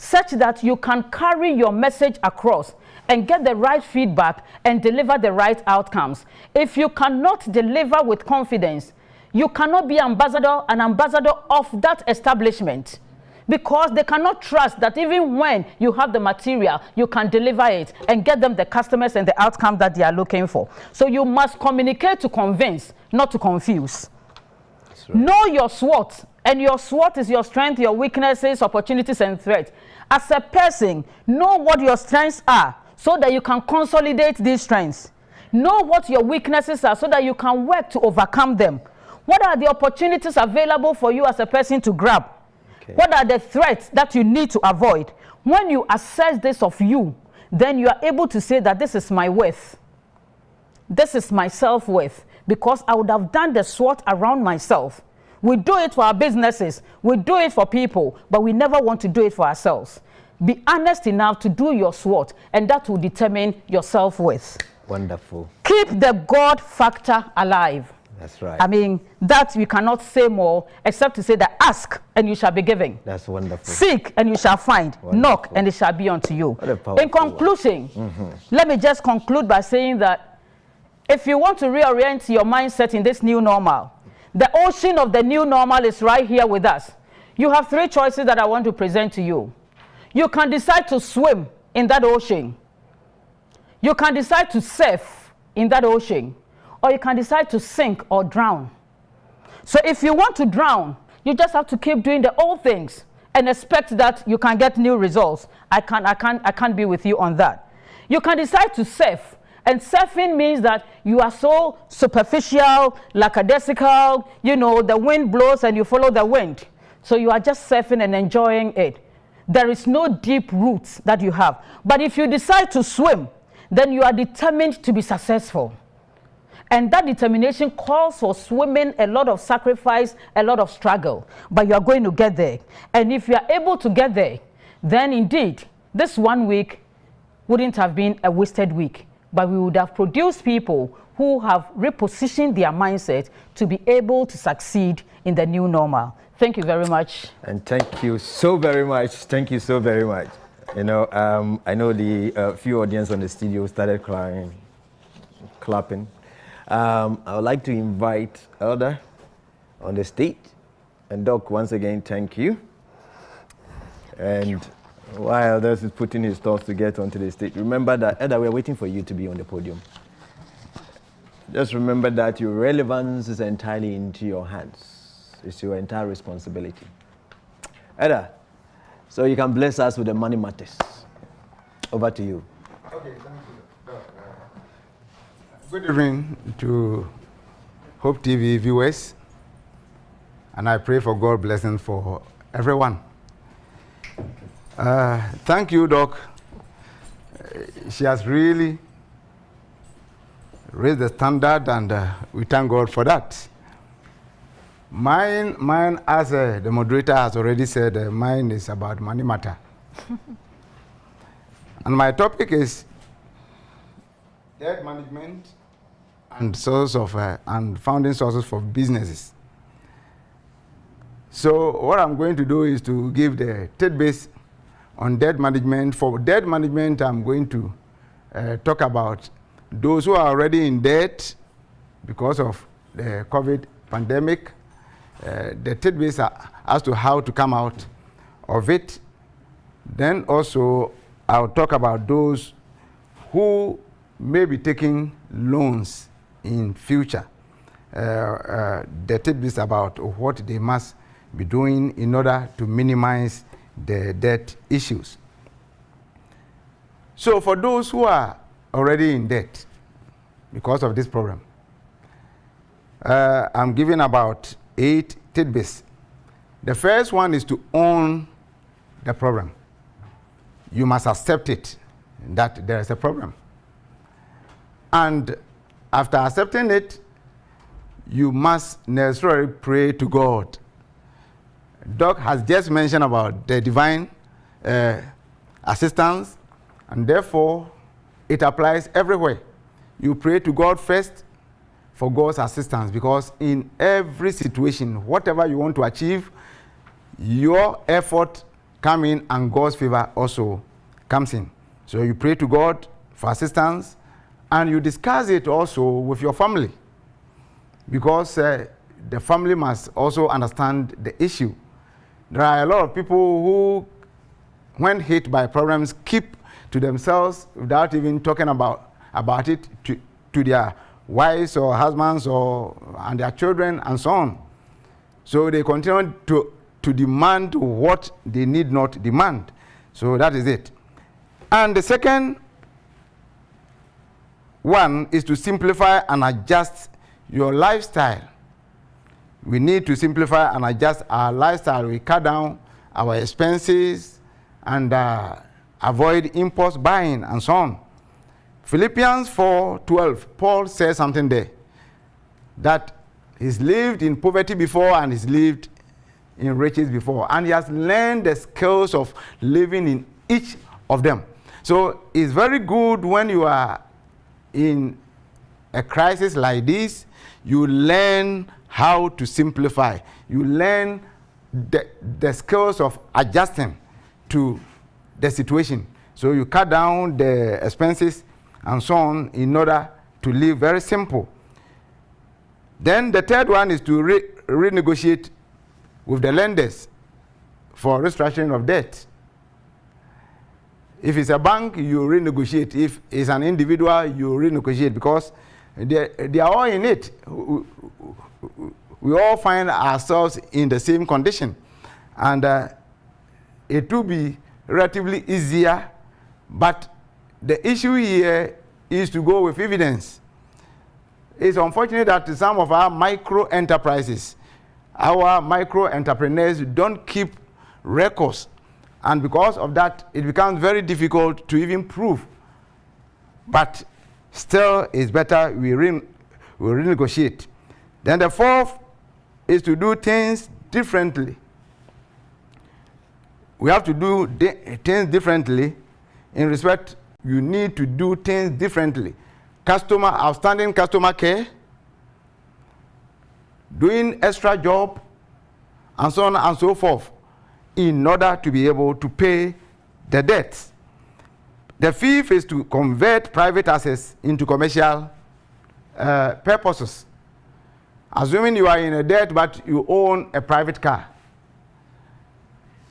such that you can carry your message across and get the right feedback and deliver the right outcomes. If you cannot deliver with confidence, you cannot be an ambassador of that establishment, because they cannot trust that even when you have the material, you can deliver it and get them the customers and the outcome that they are looking for. So you must communicate to convince, not to confuse. Right. Know your SWOT, and your SWOT is your strength, your weaknesses, opportunities, and threats. As a person, know what your strengths are so that you can consolidate these strengths. Know what your weaknesses are so that you can work to overcome them. What are the opportunities available for you as a person to grab? Okay. What are the threats that you need to avoid? When you assess this of you, then you are able to say that this is my worth. This is my self-worth, because I would have done the SWOT around myself. We do it for our businesses, we do it for people, but we never want to do it for ourselves. Be honest enough to do your SWOT, and that will determine your self-worth. Wonderful. Keep the God factor alive. That's right. I mean, that we cannot say more except to say that ask and you shall be given. That's wonderful. Seek and you shall find. Wonderful. Knock and it shall be unto you. In conclusion, let me just conclude by saying that if you want to reorient your mindset in this new normal, the ocean of the new normal is right here with us. You have three choices that I want to present to you. You can decide to swim in that ocean. You can decide to surf in that ocean. Or you can decide to sink or drown. So if you want to drown, you just have to keep doing the old things and expect that you can get new results. I can't be with you on that. You can decide to surf. And surfing means that you are so superficial, lackadaisical, you know, the wind blows and you follow the wind. So you are just surfing and enjoying it. There is no deep roots that you have. But if you decide to swim, then you are determined to be successful. And that determination calls for swimming, a lot of sacrifice, a lot of struggle. But you are going to get there. And if you are able to get there, then indeed, this 1 week wouldn't have been a wasted week. But we would have produced people who have repositioned their mindset to be able to succeed in the new normal. Thank you very much. And thank you so very much. Thank you so very much. You know, I know the few audience on the studio started clapping. I would like to invite Elder on the stage. And Doc, once again, thank you. And while Elder is putting his thoughts to get onto the stage, remember that, Elder, we're waiting for you to be on the podium. Just remember that your relevance is entirely into your hands. It's your entire responsibility. Elder, so you can bless us with the money matters. Over to you. Okay, thank you. Good evening to Hope TV viewers, and I pray for God's blessing for everyone. Thank you, Doc. She has really raised the standard, and we thank God for that. Mine, as the moderator has already said, mine is about money matter. And my topic is debt management and source of and founding sources for businesses. So what I'm going to do is to give the tidbits on debt management. For debt management, I'm going to talk about those who are already in debt because of the COVID pandemic. The tidbits as to how to come out of it. Then also I'll talk about those who may be taking loans in future. The tidbits about what they must be doing in order to minimize the debt issues. So for those who are already in debt because of this problem, I'm giving about 8 tidbits. The first one is to own the problem. You must accept it, that there is a problem. And after accepting it, you must necessarily pray to God. Doc has just mentioned about the divine assistance, and therefore it applies everywhere. You pray to God first for God's assistance, because in every situation, whatever you want to achieve, your effort come in, and God's favor also comes in. So you pray to God for assistance, and you discuss it also with your family, because the family must also understand the issue. There are a lot of people who, when hit by problems, keep to themselves without even talking about it to their wives or husbands and their children and so on. So they continue to demand what they need not demand. So that is it. And the second one is to simplify and adjust your lifestyle. We need to simplify and adjust our lifestyle. We cut down our expenses and avoid impulse buying and so on. Philippians 4:12, Paul says something there, that he's lived in poverty before and he's lived in riches before, and he has learned the skills of living in each of them. So it's very good when you are in a crisis like this, you learn how to simplify. You learn the skills of adjusting to the situation. So you cut down the expenses and so on in order to live very simple. Then the third one is to renegotiate with the lenders for restructuring of debt. If it's a bank, you renegotiate. If it's an individual, you renegotiate, because they are all in it. We all find ourselves in the same condition. And it will be relatively easier, but the issue here is to go with evidence. It's unfortunate that some of our micro enterprises, our micro entrepreneurs, don't keep records. And because of that, it becomes very difficult to even prove. But still, it's better we renegotiate. Then the fourth is to do things differently. We have to do things differently. In respect, you need to do things differently. Outstanding customer care, doing extra job, and so on and so forth, in order to be able to pay the debts. The fifth is to convert private assets into commercial purposes. Assuming you are in a debt but you own a private car.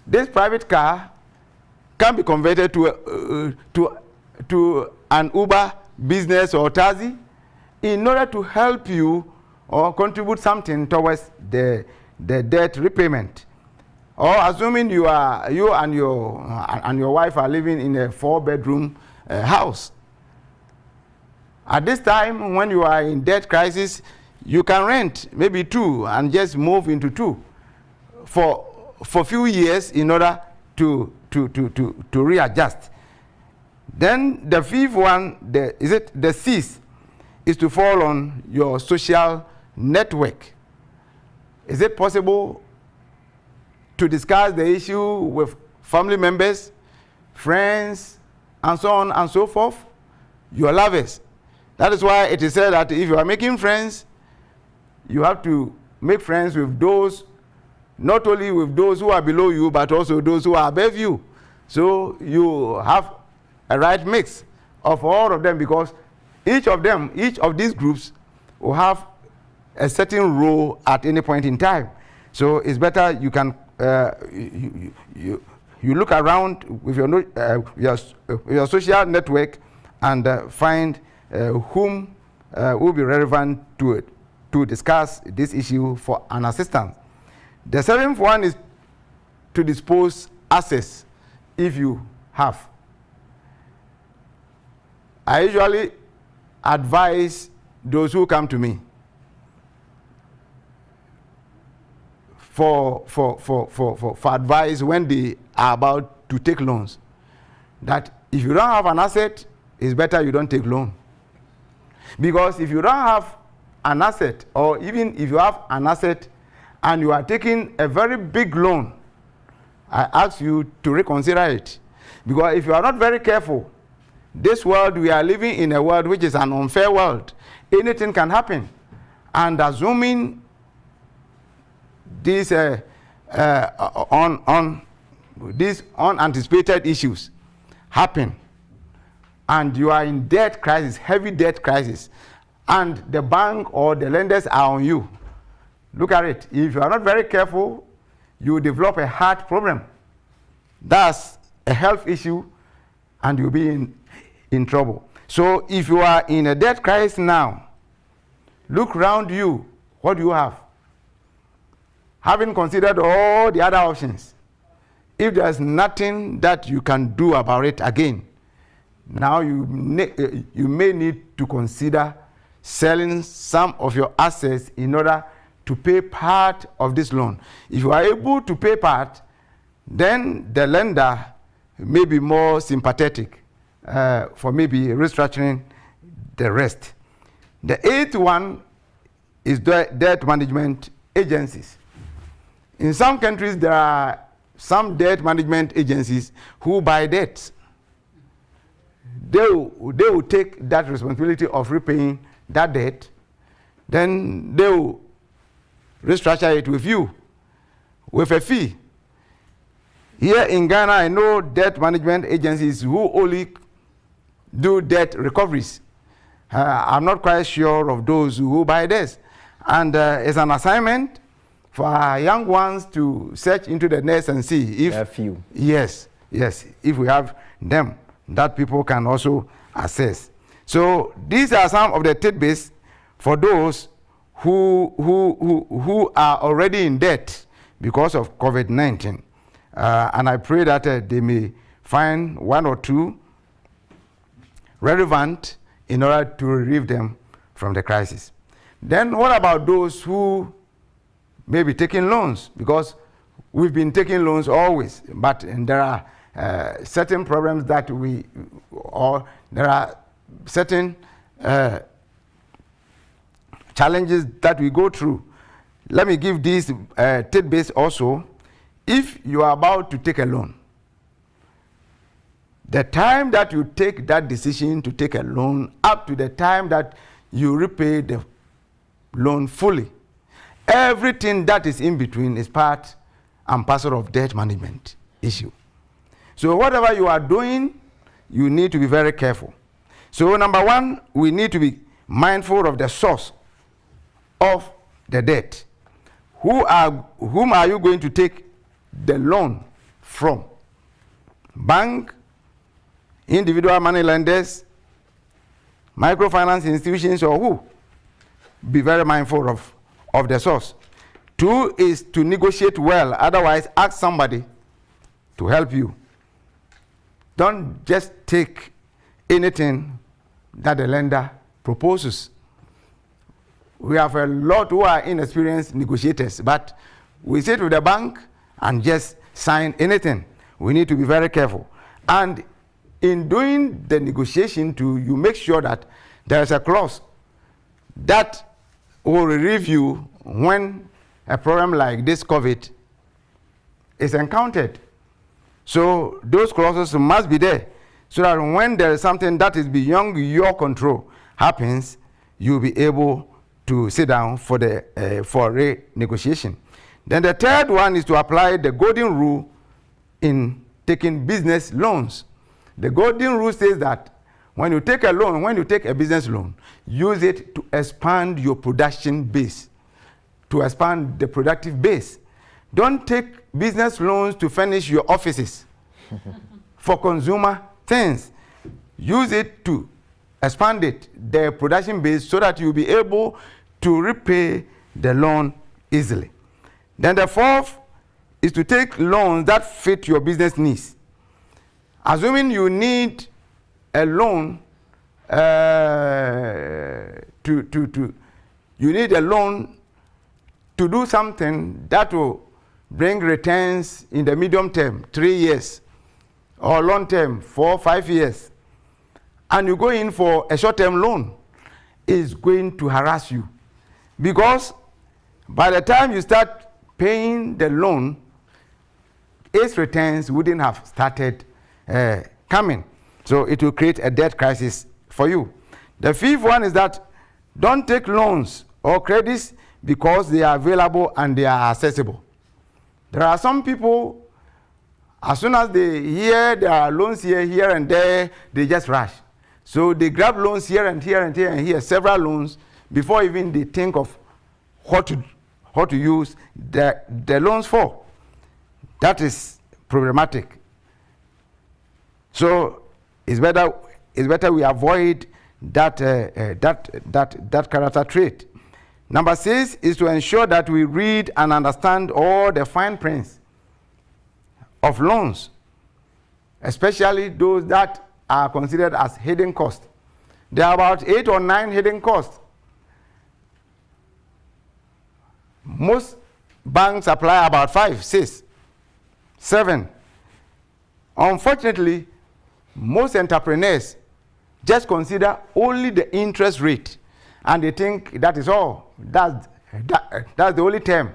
This private car can be converted to an Uber business or taxi in order to help you or contribute something towards the debt repayment. Or assuming you and your wife are living in a 4-bedroom house. At this time, when you are in debt crisis, you can rent maybe 2 and just move into 2 for a few years in order to readjust. Then the fifth one, the sixth, is to fall on your social network. Is it possible to discuss the issue with family members, friends, and so on and so forth? Your lovers. That is why it is said that if you are making friends, you have to make friends with those, not only with those who are below you, but also those who are above you. So you have a right mix of all of them, because each of these groups will have a certain role at any point in time. So it's better you can you look around with your social network and find whom will be relevant to discuss this issue for an assistance. The seventh one is to dispose assets if you have. I usually advise those who come to me for advice when they are about to take loans, that if you don't have an asset, it's better you don't take loan. Because if you don't have an asset, or even if you have an asset and you are taking a very big loan, I ask you to reconsider it. Because if you are not very careful, this world, we are living in a world which is an unfair world. Anything can happen. And assuming this on these unanticipated issues happen, and you are in debt crisis, heavy debt crisis, and the bank or the lenders are on you, look at it. If you are not very careful, you develop a heart problem. That's a health issue, and you'll be in trouble. So if you are in a debt crisis now, look around you. What do you have? Having considered all the other options, if there's nothing that you can do about it again, now you may need to consider selling some of your assets in order to pay part of this loan. If you are able to pay part, then the lender may be more sympathetic for maybe restructuring the rest. The 8th one is debt management agencies. In some countries, there are some debt management agencies who buy debts. They will take that responsibility of repaying that debt, then they will restructure it with you with a fee. Here in Ghana, I know debt management agencies who only do debt recoveries. I'm not quite sure of those who buy this. And it's an assignment for our young ones to search into the nest and see if... A few. Yes, if we have them, that people can also assess. So these are some of the tidbits for those who are already in debt because of COVID-19. And I pray that they may find one or two relevant in order to relieve them from the crisis. Then what about those who may be taking loans? Because we've been taking loans always, but there are certain problems that there are certain challenges that we go through. Let me give these tidbits also. If you are about to take a loan, the time that you take that decision to take a loan up to the time that you repay the loan fully, everything that is in between is part and parcel of debt management issue. So whatever you are doing, you need to be very careful. So number one, we need to be mindful of the source of the debt. Whom are you going to take the loan from? Bank, individual money lenders, microfinance institutions, or who? Be very mindful of the source. 2 is to negotiate well. Otherwise, ask somebody to help you. Don't just take anything that the lender proposes. We have a lot who are inexperienced negotiators, but we sit with the bank and just sign anything. We need to be very careful. And in doing the negotiation too, you make sure that there is a clause that will relieve you when a problem like this COVID is encountered. So those clauses must be there, so that when there is something that is beyond your control happens, you'll be able to sit down for renegotiation. Then the third one is to apply the golden rule in taking business loans. The golden rule says that when you take a loan, when you take a business loan, use it to expand your production base, to expand the productive base. Don't take business loans to furnish your offices for consumer things. Use it to expand the production base, so that you'll be able to repay the loan easily. Then the fourth is to take loans that fit your business needs. Assuming you need a loan you need a loan to do something that will bring returns in the medium term, 3 years, or long term, 4, 5 years, and you go in for a short-term loan, it's going to harass you, because by the time you start paying the loan, its returns wouldn't have started coming. So it will create a debt crisis for you. The fifth one is that don't take loans or credits because they are available and they are accessible. There are some people As soon as they hear there are loans here and there, they just rush. So they grab loans here and here and here and here, several loans, before even they think of what to use the loans for. That is problematic. So it's better we avoid that character trait. Number 6 is to ensure that we read and understand all the fine prints of loans, especially those that are considered as hidden costs. There are about 8 or 9 hidden costs. Most banks apply about 5, 6, 7. Unfortunately, most entrepreneurs just consider only the interest rate, and they think that is all. That's the only term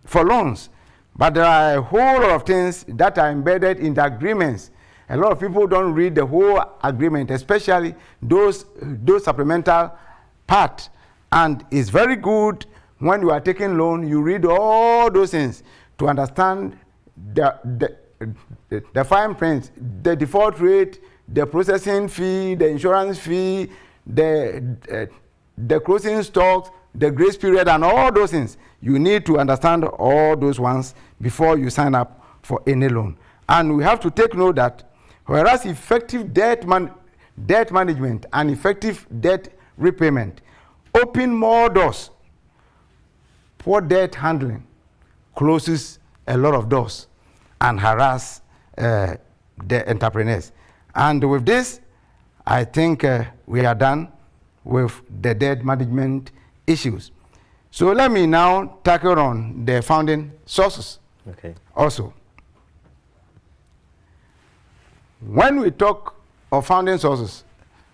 for loans. But there are a whole lot of things that are embedded in the agreements. A lot of people don't read the whole agreement, especially those supplemental part. And it's very good when you are taking loan, you read all those things to understand the fine print, the default rate, the processing fee, the insurance fee, the closing stocks, the grace period, and all those things. You need to understand all those ones before you sign up for any loan. And we have to take note that whereas effective debt management and effective debt repayment open more doors, poor debt handling closes a lot of doors and harass the entrepreneurs. And with this, I think we are done with the debt management issues. So let me now tackle on the funding sources. Okay. Also, when we talk of funding sources,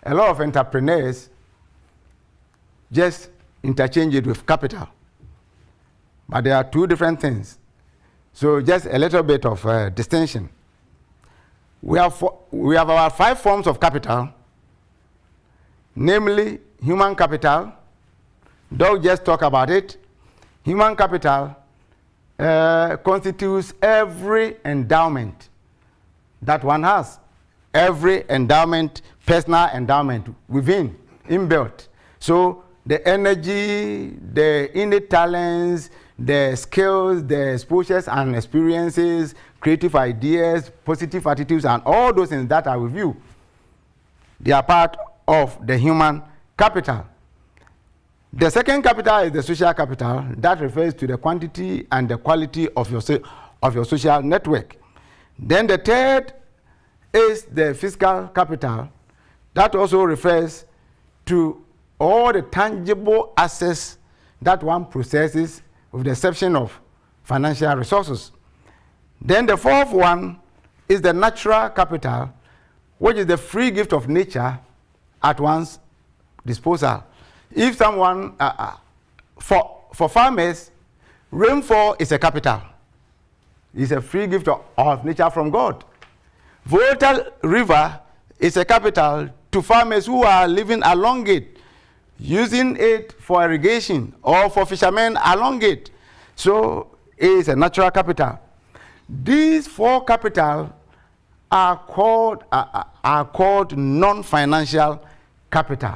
a lot of entrepreneurs just interchange it with capital. But there are two different things. So just a little bit of distinction. We have our 5 forms of capital, namely human capital. Doug just talked about it. Human capital constitutes every endowment that one has. Every endowment, personal endowment within, inbuilt. So the energy, the innate talents, the skills, the exposures and experiences, creative ideas, positive attitudes, and all those things that are with you, they are part of the human capital. The second capital is the social capital. That refers to the quantity and the quality of your social network. Then the third is the fiscal capital. That also refers to all the tangible assets that one possesses, with the exception of financial resources. Then the fourth one is the natural capital, which is the free gift of nature at one's disposal. If someone, for farmers, rainfall is a capital. It's a free gift of nature from God. Volta River is a capital to farmers who are living along it, using it for irrigation or for fishermen along it. So it is a natural capital. These 4 capital are called non-financial capital,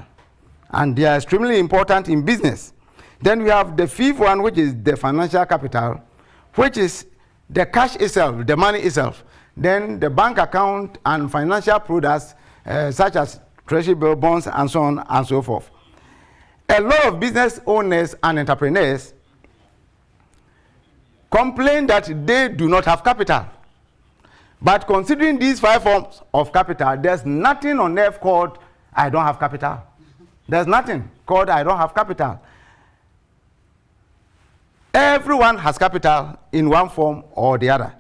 and they are extremely important in business. Then we have the 5th one, which is the financial capital, which is the cash itself, the money itself. Then the bank account and financial products such as treasury bill, bonds, and so on and so forth. A lot of business owners and entrepreneurs complain that they do not have capital. But considering these 5 forms of capital, there's nothing on earth called I don't have capital. There's nothing called I don't have capital. Everyone has capital in one form or the other.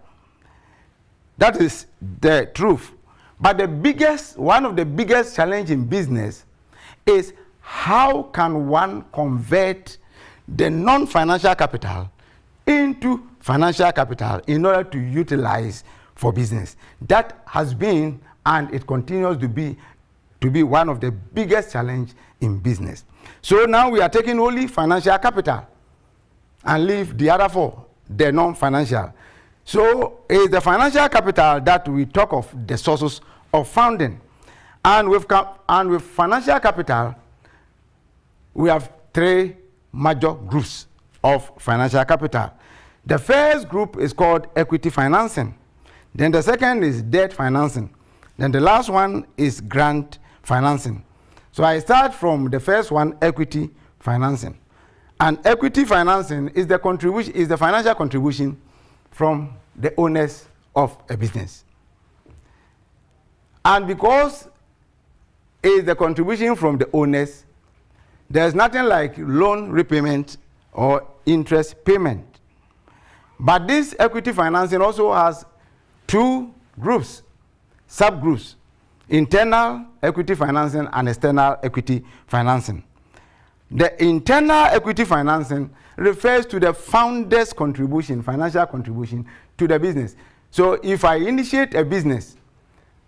That is the truth. But one of the biggest challenge in business is how can one convert the non-financial capital into financial capital in order to utilize for business. That has been, and it continues to be one of the biggest challenge in business. So now we are taking only financial capital and leave the other 4, the non-financial. So it's the financial capital that we talk of the sources of funding. And with financial capital, we have three major groups of financial capital. The first group is called equity financing. Then the second is debt financing. Then the last one is grant financing. So I start from the first one, equity financing. And equity financing is the contribution, is the financial contribution from the owners of a business. And because it is the contribution from the owners, there's nothing like loan repayment or interest payment. But this equity financing also has two groups, subgroups: internal equity financing and external equity financing. The internal equity financing refers to the founder's contribution, financial contribution to the business. So if I initiate a business,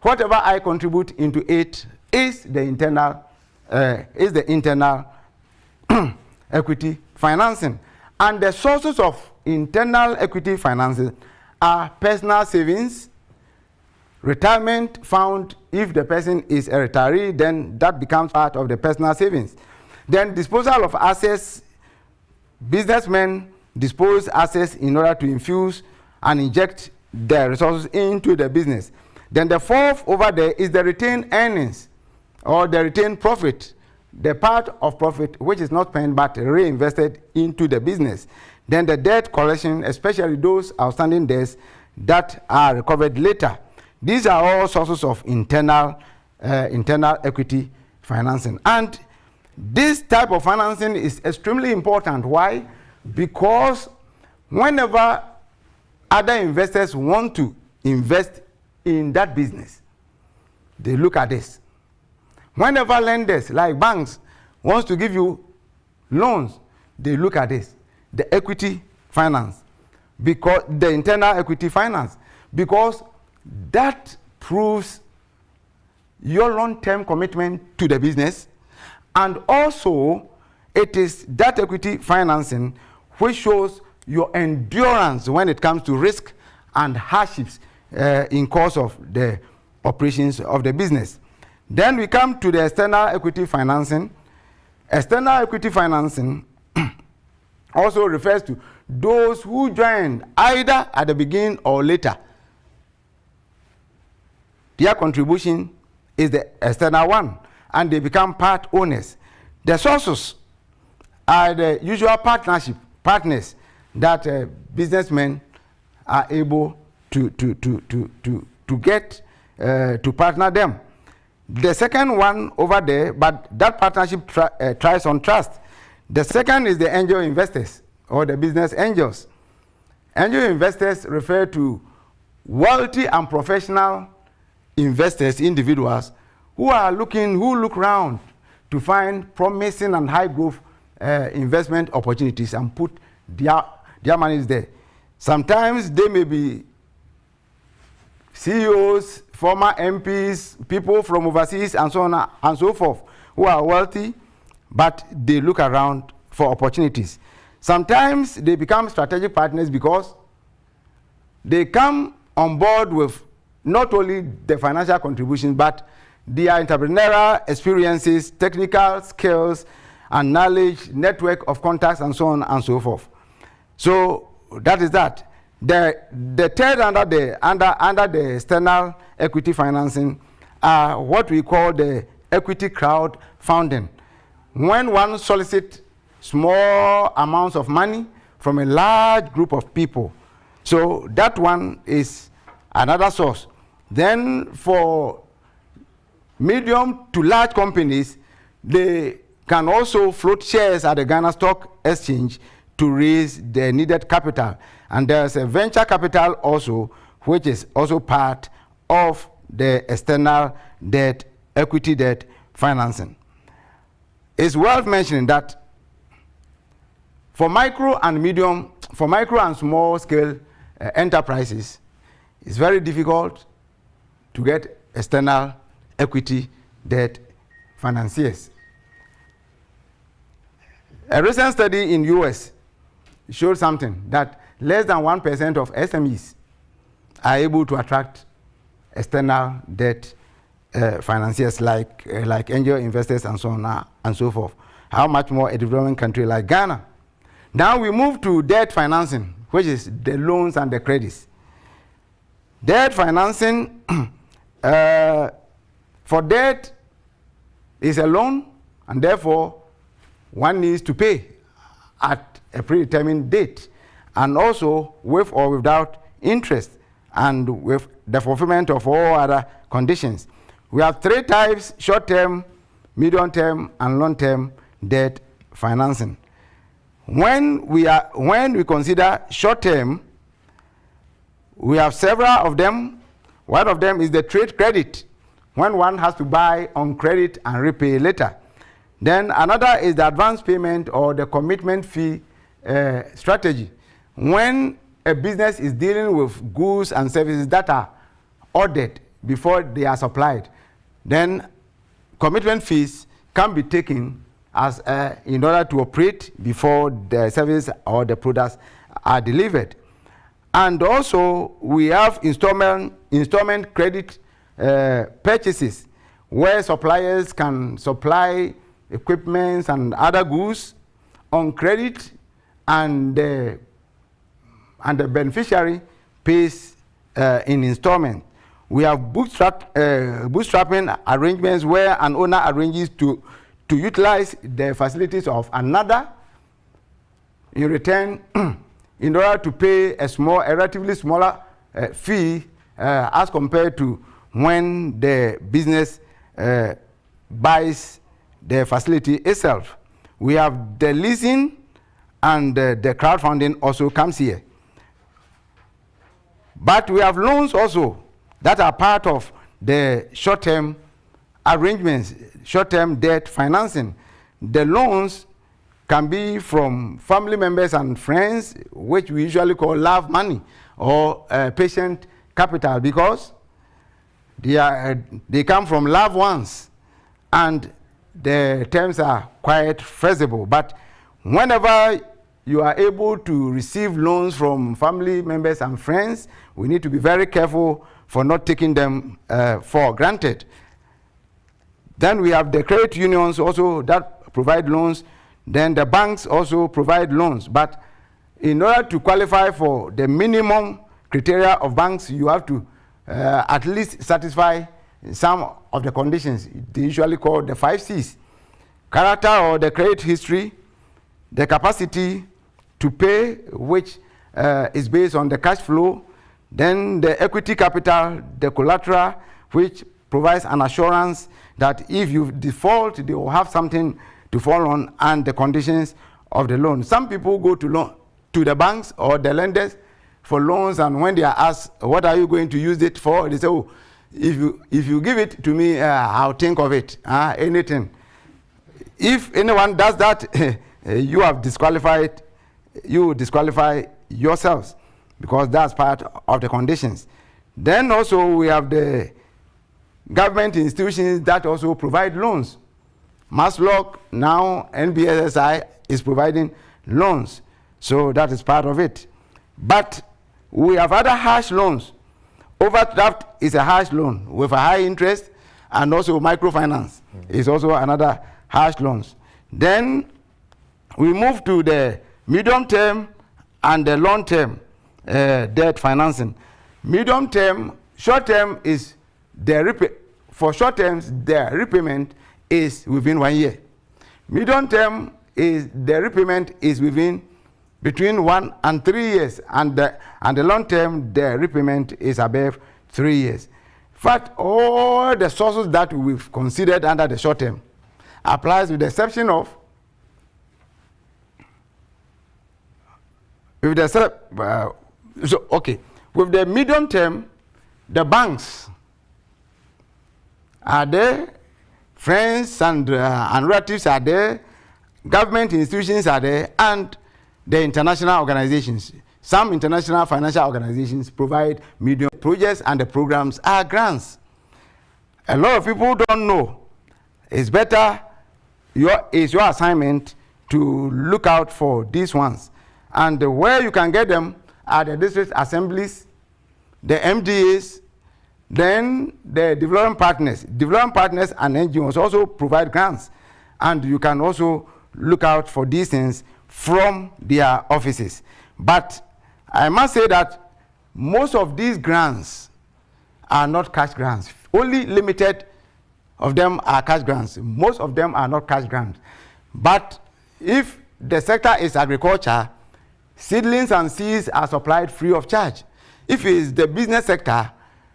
whatever I contribute into it is the internal equity financing. And the sources of internal equity financing are personal savings, retirement fund. If the person is a retiree, then that becomes part of the personal savings. Then disposal of assets. Businessmen dispose assets in order to infuse and inject their resources into the business. Then the fourth over there is the retained earnings or the retained profit, the part of profit which is not spent but reinvested into the business. Then the debt collection, especially those outstanding debts that are recovered later. These are all sources of internal equity financing. And this type of financing is extremely important. Why? Because whenever other investors want to invest in that business, they look at this. Whenever lenders like banks wants to give you loans, they look at this, the equity finance, because the internal equity finance, because that proves your long-term commitment to the business. And also, it is that equity financing which shows your endurance when it comes to risk and hardships in course of the operations of the business. Then we come to the external equity financing. External equity financing also refers to those who join either at the beginning or later. Their contribution is the external one, and they become part owners. The sources are the usual partners that businessmen are able to get to partner them. The second one over there, but that partnership thrives on trust. The second is the angel investors or the business angels. Angel investors refer to wealthy and professional investors, individuals who look around to find promising and high growth investment opportunities and put their money there. Sometimes they may be CEOs, former MPs, people from overseas, and so on and so forth, who are wealthy, but they look around for opportunities. Sometimes they become strategic partners because they come on board with not only the financial contribution, but their entrepreneurial experiences, technical skills, and knowledge, network of contacts, and so on and so forth. So that is that. The third under the external equity financing are what we call the equity crowd funding. When one solicits small amounts of money from a large group of people, so that one is another source. Then for medium to large companies, they can also float shares at the Ghana Stock Exchange to raise the needed capital. And there's a venture capital also, which is also part of the external debt, equity debt financing. It's worth mentioning that for micro and small scale enterprises, it's very difficult to get external equity debt financiers. A recent study in US showed something that less than 1% of SMEs are able to attract external debt financiers like angel investors and so on and so forth. How much more a developing country like Ghana? Now we move to debt financing, which is the loans and the credits. Debt financing, for debt is a loan, and therefore one needs to pay at a predetermined date, and also with or without interest, and with the fulfillment of all other conditions. We have three types: short-term, medium-term, and long-term debt financing. When we consider short-term, we have several of them. One of them is the trade credit, when one has to buy on credit and repay later. Then another is the advance payment or the commitment fee strategy, when a business is dealing with goods and services that are ordered before they are supplied. Then commitment fees can be taken as in order to operate before the service or the products are delivered. And also we have installment credit purchases, where suppliers can supply equipment and other goods on credit, and the beneficiary pays in installment. We have bootstrapping arrangements, where an owner arranges to utilize the facilities of another in return in order to pay a relatively smaller fee as compared to when the business buys the facility itself. We have the leasing, and the crowdfunding also comes here. But we have loans also that are part of the short-term arrangements, short-term debt financing. The loans can be from family members and friends, which we usually call love money or patient capital, because they come from loved ones, and the terms are quite feasible. But whenever you are able to receive loans from family members and friends, we need to be very careful for not taking them for granted. Then we have the credit unions also that provide loans. Then the banks also provide loans. But in order to qualify for the minimum criteria of banks, you have to at least satisfy some of the conditions. They usually call the 5 C's: character or the credit history, the capacity to pay, which is based on the cash flow, then the equity capital, the collateral, which provides an assurance that if you default, they will have something to fall on, and the conditions of the loan. Some people go to the banks or the lenders for loans, and when they are asked, what are you going to use it for? They say, oh, if you give it to me, I'll think of it, anything. If anyone does that, you have disqualified, you disqualify yourselves, because that's part of the conditions. Then also we have the government institutions that also provide loans. Maslock, now NBSSI is providing loans, so that is part of it. But we have other harsh loans. Overdraft is a harsh loan with a high interest, and also microfinance is also another harsh loans. Then we move to the medium term and the long term debt financing. Medium term, short term is for short terms, the repayment is within 1 year. Medium term is the repayment is between 1 and 3 years, and the long term, the repayment is above 3 years. In fact, all the sources that we've considered under the short term applies, with the exception of with the medium term, the banks are there, friends and relatives are there, government institutions are there, and the international organizations. Some international financial organizations provide medium projects, and the programs are grants. A lot of people don't know. It's better, it's your assignment to look out for these ones. And where you can get them are the district assemblies, the MDAs, then the development partners. Development partners and NGOs also provide grants, and you can also look out for these things from their offices. But I must say that most of these grants are not cash grants. Only limited of them are cash grants. Most of them are not cash grants. But if the sector is agriculture, seedlings and seeds are supplied free of charge. If it is the business sector,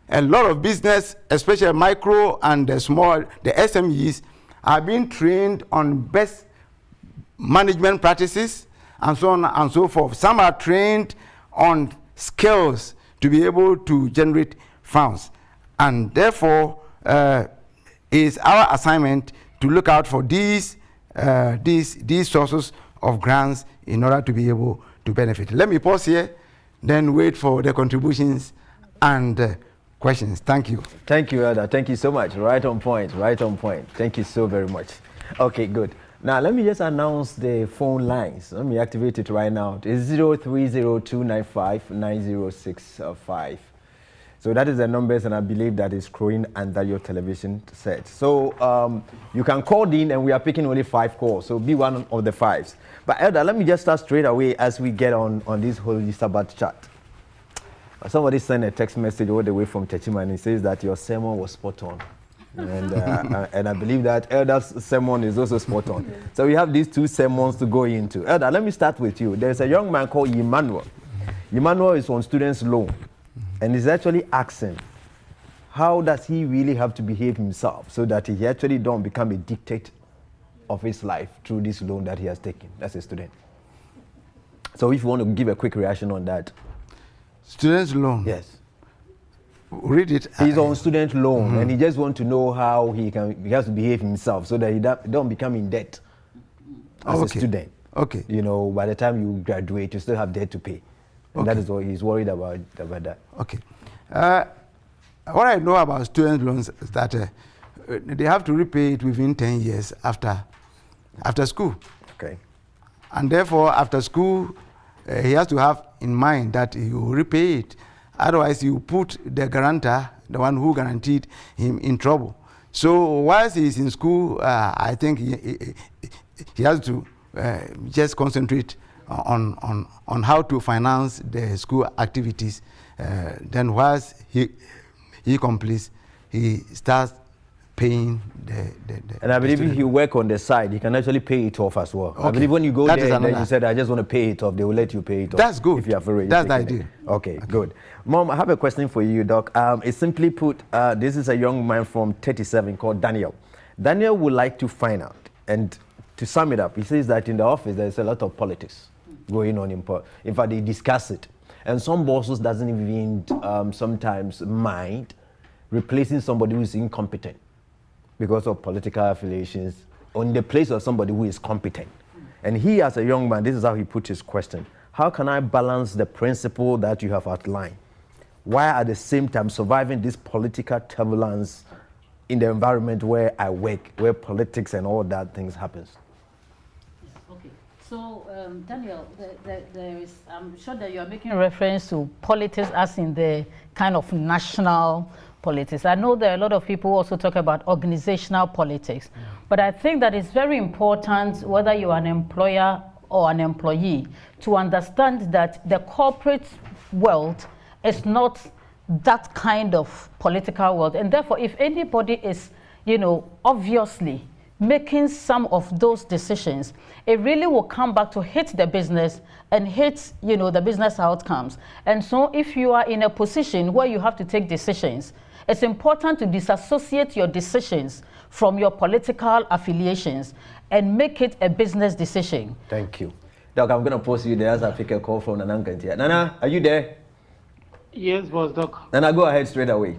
a lot of business, especially micro and the small, the SMEs, are being trained on best management practices and so on and so forth. Some are trained on skills to be able to generate funds. And therefore, it's our assignment to look out for these sources of grants in order to be able to benefit. Let me pause here, then wait for the contributions and questions. Thank you. Thank you, Elder. Thank you so much. Right on point. Right on point. Thank you so very much. Okay, good. Now, let me just announce the phone lines. Let me activate it right now. It's 0302959065. So that is the numbers, and I believe that is scrolling under your television set. So you can call in, and we are picking only 5 calls. So be one of the 5s. But Elder, let me just start straight away as we get on this Holy Sabbath chat. Somebody sent a text message all the way from Techima, and he says that your sermon was spot on. And I believe that Elder's sermon is also spot on. So we have these 2 sermons to go into. Elder, let me start with you. There's a young man called Emmanuel. Emmanuel is on student's loan, and he's actually asking, how does he really have to behave himself so that he actually don't become a dictate of his life through this loan that he has taken as a student? So if you want to give a quick reaction on that. Student's loan? Yes. Read it. He's on student loan, and he just wants to know how he has to behave himself so that he don't become in debt as a student. Okay. You know, by the time you graduate, you still have debt to pay. And that is what he's worried about that. Okay. What I know about student loans is that they have to repay it within 10 years after school. Okay. And therefore, after school, he has to have in mind that he will repay it. Otherwise, you put the guarantor, the one who guaranteed him, in trouble. So whilst he's in school, I think he has to just concentrate on how to finance the school activities. Then whilst he completes, he starts paying the and I believe if you work on the side, you can actually pay it off as well. Okay. I believe when you go there and then you said, I just want to pay it off, they will let you pay it off. That's good. If you have already That's the idea. Okay, good. Mom, I have a question for you, Doc. It's simply put, this is a young man from 37 called Daniel. Daniel would like to find out, and to sum it up, he says that in the office there's a lot of politics going on. In fact, they discuss it. And some bosses doesn't even sometimes mind replacing somebody who is incompetent because of political affiliations on the place of somebody who is competent. And he, as a young man, this is how he put his question. How can I balance the principle that you have outlined, while at the same time surviving this political turbulence in the environment where I work, where politics and all that things happens? Okay. So, Daniel, there is, I'm sure that you are making reference to politics as in the kind of national politics. I know there are a lot of people who also talk about organizational politics, but I think that it's very important, whether you're an employer or an employee, to understand that the corporate world is not that kind of political world. And therefore, if anybody is, obviously making some of those decisions, it really will come back to hit the business and hit, the business outcomes. And so if you are in a position where you have to take decisions, it's important to disassociate your decisions from your political affiliations and make it a business decision. Thank you. Doc, I'm going to post you there as I pick a call from Nana Nkantia. Nana, are you there? Yes, boss, Doc. Nana, go ahead straight away.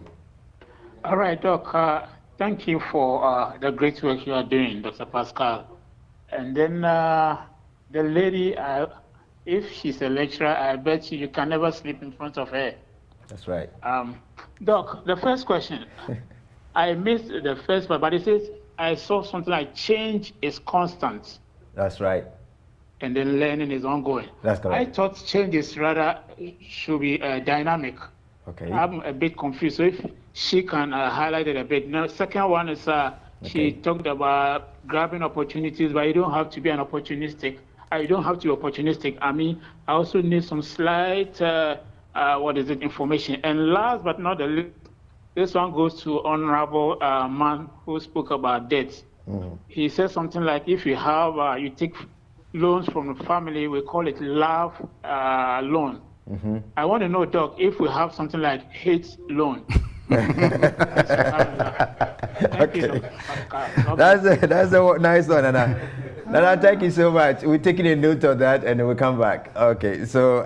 All right, Doc. Thank you for the great work you are doing, Dr. Pascal. And then the lady, if she's a lecturer, I bet you can never sleep in front of her. That's right. Doc, the first question, I missed the first part, but it says, I saw something like change is constant. That's right. And then learning is ongoing. That's correct. I thought change is rather should be dynamic. Okay. I'm a bit confused. So if she can highlight it a bit. Now, second one is she talked about grabbing opportunities, but you don't have to be an opportunistic. You don't have to be opportunistic. I mean, I also need some slight, information. And last but not the least, this one goes to honorable man who spoke about debt. He said something like, if you have, you take loans from the family, we call it love loan. I want to know, Doc, if we have something like hate loan. Thank you, That's a nice one, Nana. Nana, thank you so much. We're taking a note of that and then we'll come back. Okay, so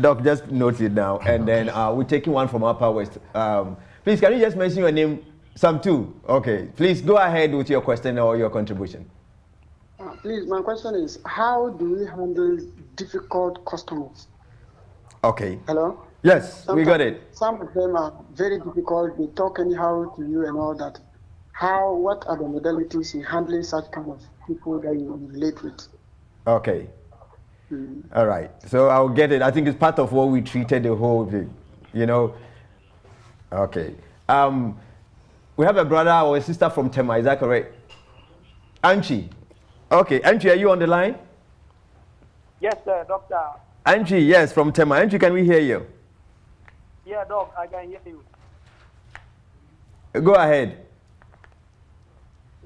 Doc, just note it now. And then we're taking one from Upper West. Please, can you just mention your name? Some two. Okay, please go ahead with your question or your contribution. Please, my question is, how do we handle difficult customers? Okay. Hello? Yes, we got it. Some of them are very difficult. They talk anyhow to you and all that. What are the modalities in handling such kind of people that you relate with? Okay. All right. So I'll get it. I think it's part of what we treated the whole thing, Okay. We have a brother or a sister from Tema, is that correct? Anchi. Okay, Anchi, are you on the line? Yes, Doctor. Anchi, yes, from Tema. Anchi, can we hear you? Yeah, Doc, I can hear you. Go ahead.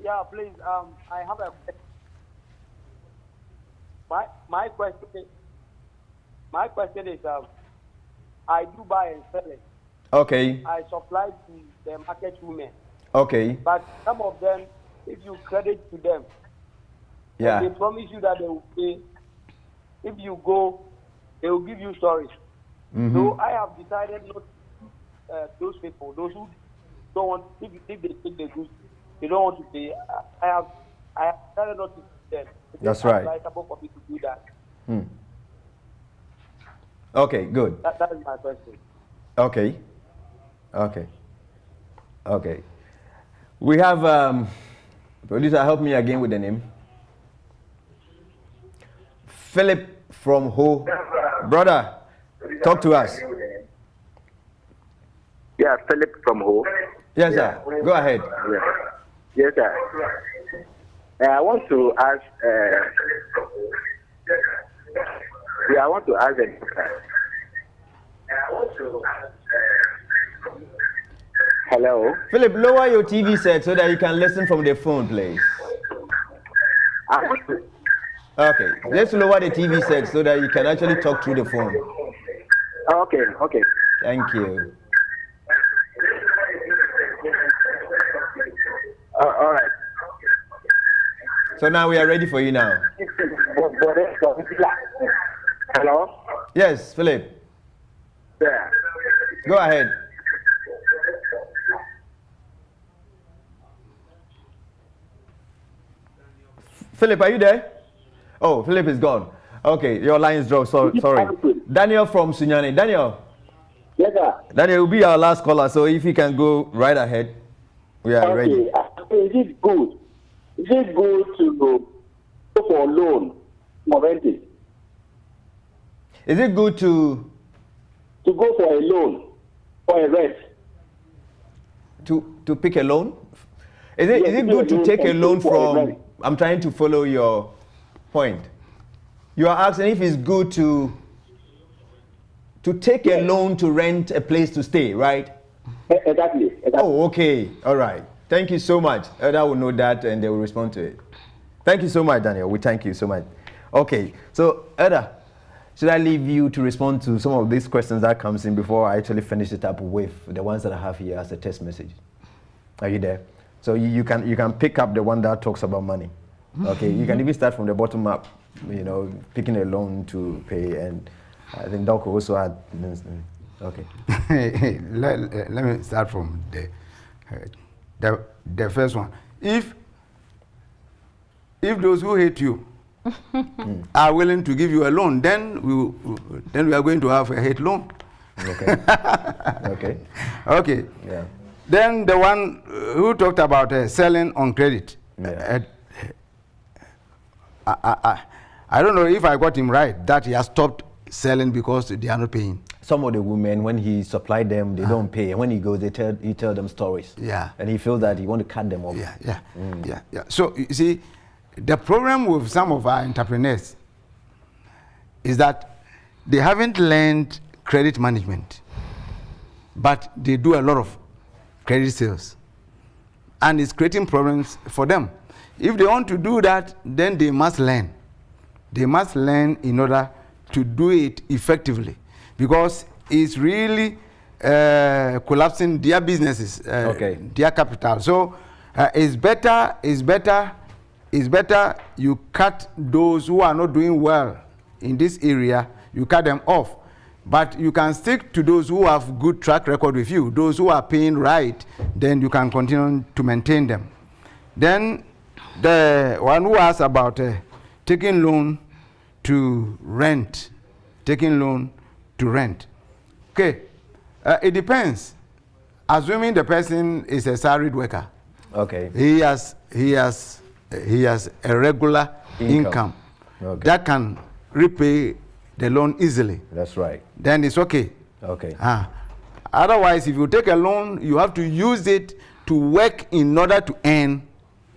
Yeah, please. I have a my question is I do buy and sell it. Okay. I supply to the market women. Okay. But some of them, if you credit to them, yeah, they promise you that they will pay. If you go, they will give you storage. So I have decided not those people, those who don't want, if they take the goods, they don't want to pay. I have decided not to pay them. That's right. It's advisable for me to do that. Okay, good. That is my question. Okay. We have producer, help me again with the name. Philip from Ho. Brother, talk to us. Yeah, Philip from Ho. Yes, sir. Go ahead. Yes, sir. I want to ask. I want to ask. Hello. Philip, lower your TV set so that you can listen from the phone, please. Okay, let's lower the TV set so that you can actually talk through the phone. Okay. Thank you. All right. So now we are ready for you now. Hello? Yes, Philip. Yeah. Go ahead. Philip, are you there? Oh, Philip is gone. Okay, your line is dropped. Sorry. Daniel from Sunyani. Daniel. Yes, sir. Daniel will be our last caller, so if you can go right ahead, we are ready. Is it good? Is it good to go for a loan for renting? Is it good to go for a loan or a rent? To pick a loan? Is it good to take a loan from? I'm trying to follow your point. You are asking if it's good to take a loan to rent a place to stay, right? Exactly. Oh, okay. All right. Thank you so much. Elder will know that and they will respond to it. Thank you so much, Daniel. We thank you so much. Okay. So, Elder, should I leave you to respond to some of these questions that comes in before I actually finish it up with the ones that I have here as a text message? Are you there? So you can pick up the one that talks about money. Okay. You can even start from the bottom up, picking a loan to pay, and I think Doc also had. Okay. Let me start from the first one. If those who hate you are willing to give you a loan, then we are going to have a hate loan. Okay. Okay. Yeah. Then the one who talked about selling on credit. Yeah. I don't know if I got him right that he has stopped selling because they are not paying. some of the women, when he supplied them, they don't pay. And when he goes, he tell them stories. Yeah. And he feels that he want to cut them off. Yeah. So you see, the problem with some of our entrepreneurs is that they haven't learned credit management, but they do a lot of credit sales. And it's creating problems for them. If they want to do that, then they must learn. They must learn in order to do it effectively, because it's really collapsing their businesses, their capital. So it's better you cut those who are not doing well in this area, you cut them off. But you can stick to those who have good track record with you, those who are paying right, then you can continue to maintain them. Then the one who asked about taking loan to rent, Okay, it depends. Assuming the person is a salaried worker, okay, he has a regular income that can repay the loan easily. That's right. Then it's okay. Okay. Otherwise, if you take a loan, you have to use it to work in order to earn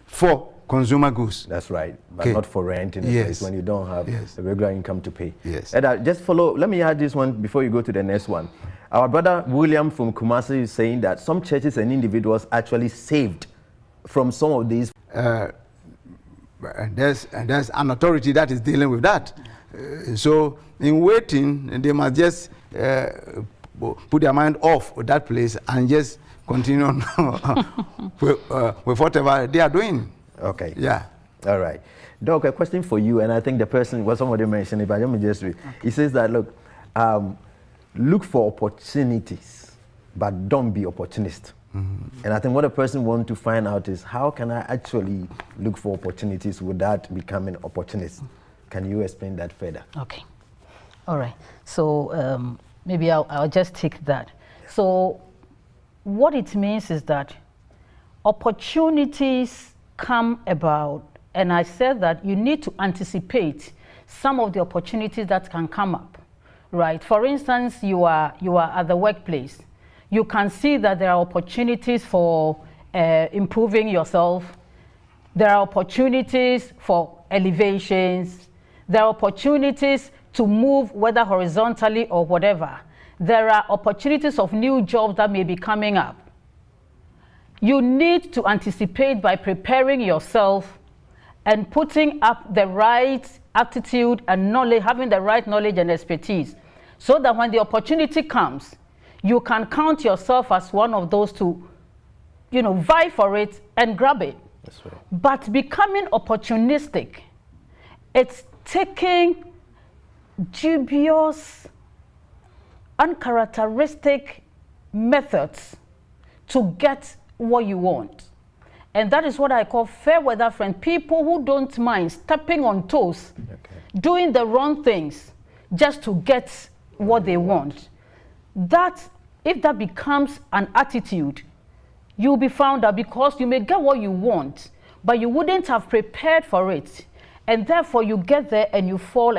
for consumer goods. That's right, but not for rent in a place when you don't have a regular income to pay. Yes. And just follow, let me add this one before you go to the next one. Our brother William from Kumasi is saying that some churches and individuals actually saved from some of these. There's an authority that is dealing with that. So in waiting, they must just put their mind off that place and just continue on with whatever they are doing. Okay. Yeah. All right. Doc, a question for you, and I think the person, well, somebody mentioned it, but let me just read. He says that, look, look for opportunities, but don't be opportunist. And I think what a person wants to find out is, how can I actually look for opportunities without becoming opportunist? Can you explain that further? Okay. All right. So maybe I'll just take that. So what it means is that opportunities come about, and I said that you need to anticipate some of the opportunities that can come up, right? For instance, you are at the workplace. You can see that there are opportunities for improving yourself. There are opportunities for elevations. There are opportunities to move, whether horizontally or whatever. There are opportunities of new jobs that may be coming up. You need to anticipate by preparing yourself and putting up the right attitude and knowledge, having the right knowledge and expertise, so that when the opportunity comes, you can count yourself as one of those to, vie for it and grab it. That's right. But becoming opportunistic, it's taking dubious, uncharacteristic methods to get what you want. And that is what I call fair weather friends, people who don't mind stepping on toes, doing the wrong things just to get what they want. That, if that becomes an attitude, you'll be found out, because you may get what you want, but you wouldn't have prepared for it. And therefore you get there and you fall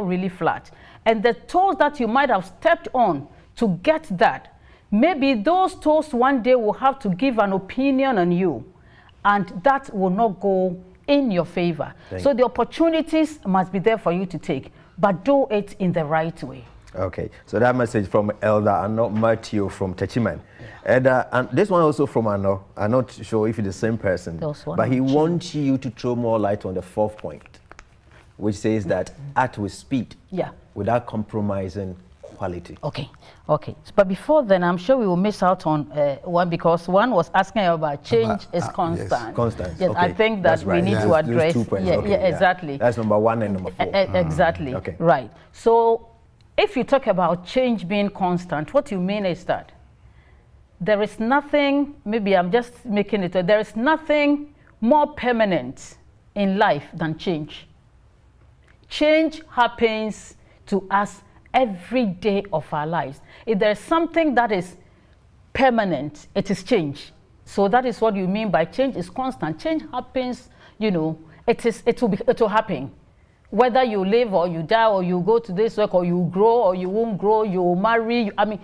really flat. And the toes that you might have stepped on to get that, maybe those toes one day will have to give an opinion on you, and that will not go in your favor. So the opportunities must be there for you to take, but do it in the right way. Okay, so that message from Elder Ano Matthew from Techiman. And this one also from Ano. I'm not sure if it's the same person, but he wants you to throw more light on the fourth point, which says that act with speed, without compromising quality. Okay. But before then, I'm sure we will miss out on one, because one was asking about change is constant. Yes. Constant. Yes, I think that we need to address. Exactly. That's number one and number 4. Exactly. Right. So if you talk about change being constant, what you mean is that there is nothing, maybe I'm just making it, there is nothing more permanent in life than change. Change happens to us every day of our lives. If there's something that is permanent, it is change. So that is what you mean by change is constant. Change happens, it will happen. whether you live or you die or you go to this work or you grow or you won't grow, you will marry. I mean,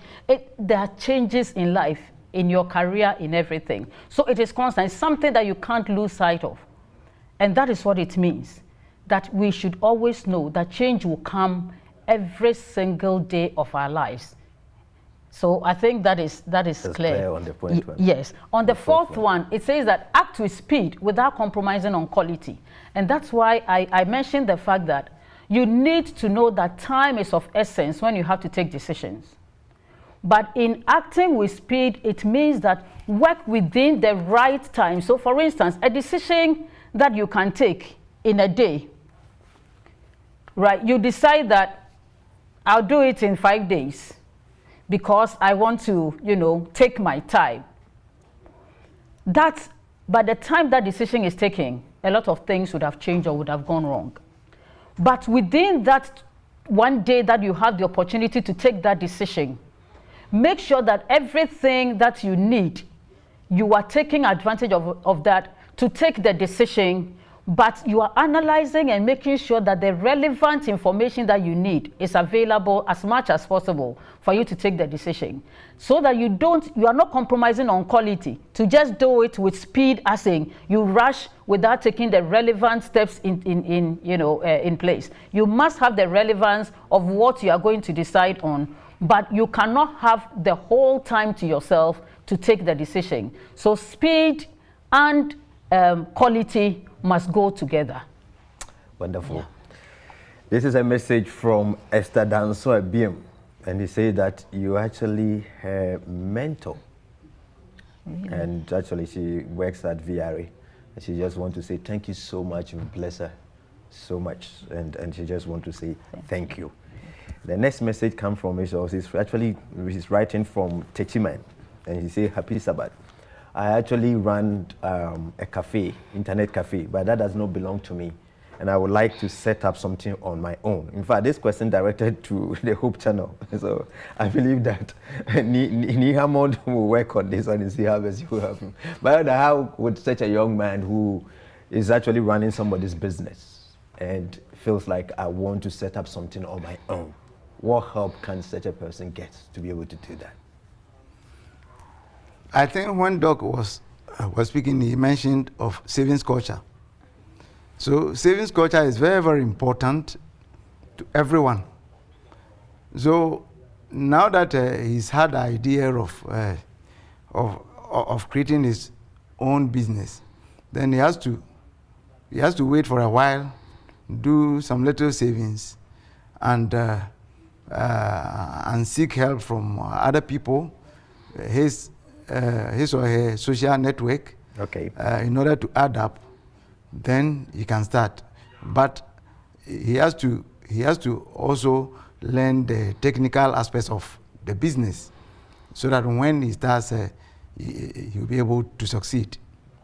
there are changes in life, in your career, in everything. So it is constant. It's something that you can't lose sight of. And that is what it means, that we should always know that change will come every single day of our lives. So I think that is clear. On the point one. Yes. On the fourth one, it says that act with speed without compromising on quality. And that's why I mentioned the fact that you need to know that time is of essence when you have to take decisions. But in acting with speed, it means that work within the right time. So for instance, a decision that you can take in a day, right? You decide that I'll do it in 5 days because I want to, take my time. That's, by the time that decision is taken, a lot of things would have changed or would have gone wrong. But within that one day that you have the opportunity to take that decision, make sure that everything that you need, you are taking advantage of that to take the decision, but you are analyzing and making sure that the relevant information that you need is available as much as possible for you to take the decision, so that you are not compromising on quality to just do it with speed, as in you rush without taking the relevant steps in place. You must have the relevance of what you are going to decide on, but you cannot have the whole time to yourself to take the decision. So speed and quality must go together. Wonderful. Yeah. This is a message from Esther Danso Abiem, and he said that you actually her mentor. And actually she works at VRA, and she just wants to say thank you so much. You bless her so much, and she just wants to say thank you. The next message comes from Ishos. He's writing from Techiman, and he says happy Sabbath. I actually run a cafe, internet cafe, but that does not belong to me. And I would like to set up something on my own. In fact, this question directed to the Hope Channel. So I believe that Nihamod will work on this one and see how best you help him. But how would such a young man who is actually running somebody's business and feels like I want to set up something on my own, what help can such a person get to be able to do that? I think when Doc was speaking, he mentioned of savings culture. So savings culture is very, very important to everyone. So now that he's had the idea of creating his own business, then he has to wait for a while, do some little savings, and seek help from other people, his or her social network, okay, in order to add up. Then he can start. But he has to also learn the technical aspects of the business, so that when he starts, he'll be able to succeed.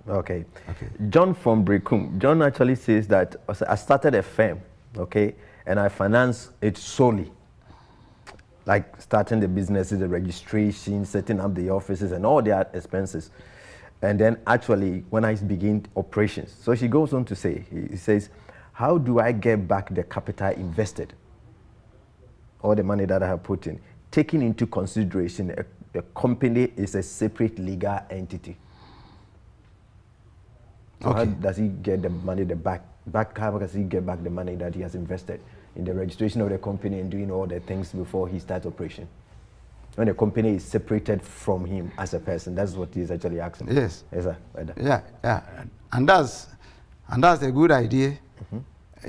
Okay. John from Brekum. John actually says that I started a firm, okay, and I finance it solely. Like starting the businesses, the registration, setting up the offices, and all their expenses. And then actually, when I begin operations. So she goes on to say, he says, how do I get back the capital invested? All the money that I have put in, taking into consideration a company is a separate legal entity. So okay. How does he get the money how does he get back the money that he has invested in the registration of the company and doing all the things before he starts operation? When the company is separated from him as a person, that's what he's actually asking. Yes. Yes, sir. Yeah. And that's a good idea. Mm-hmm.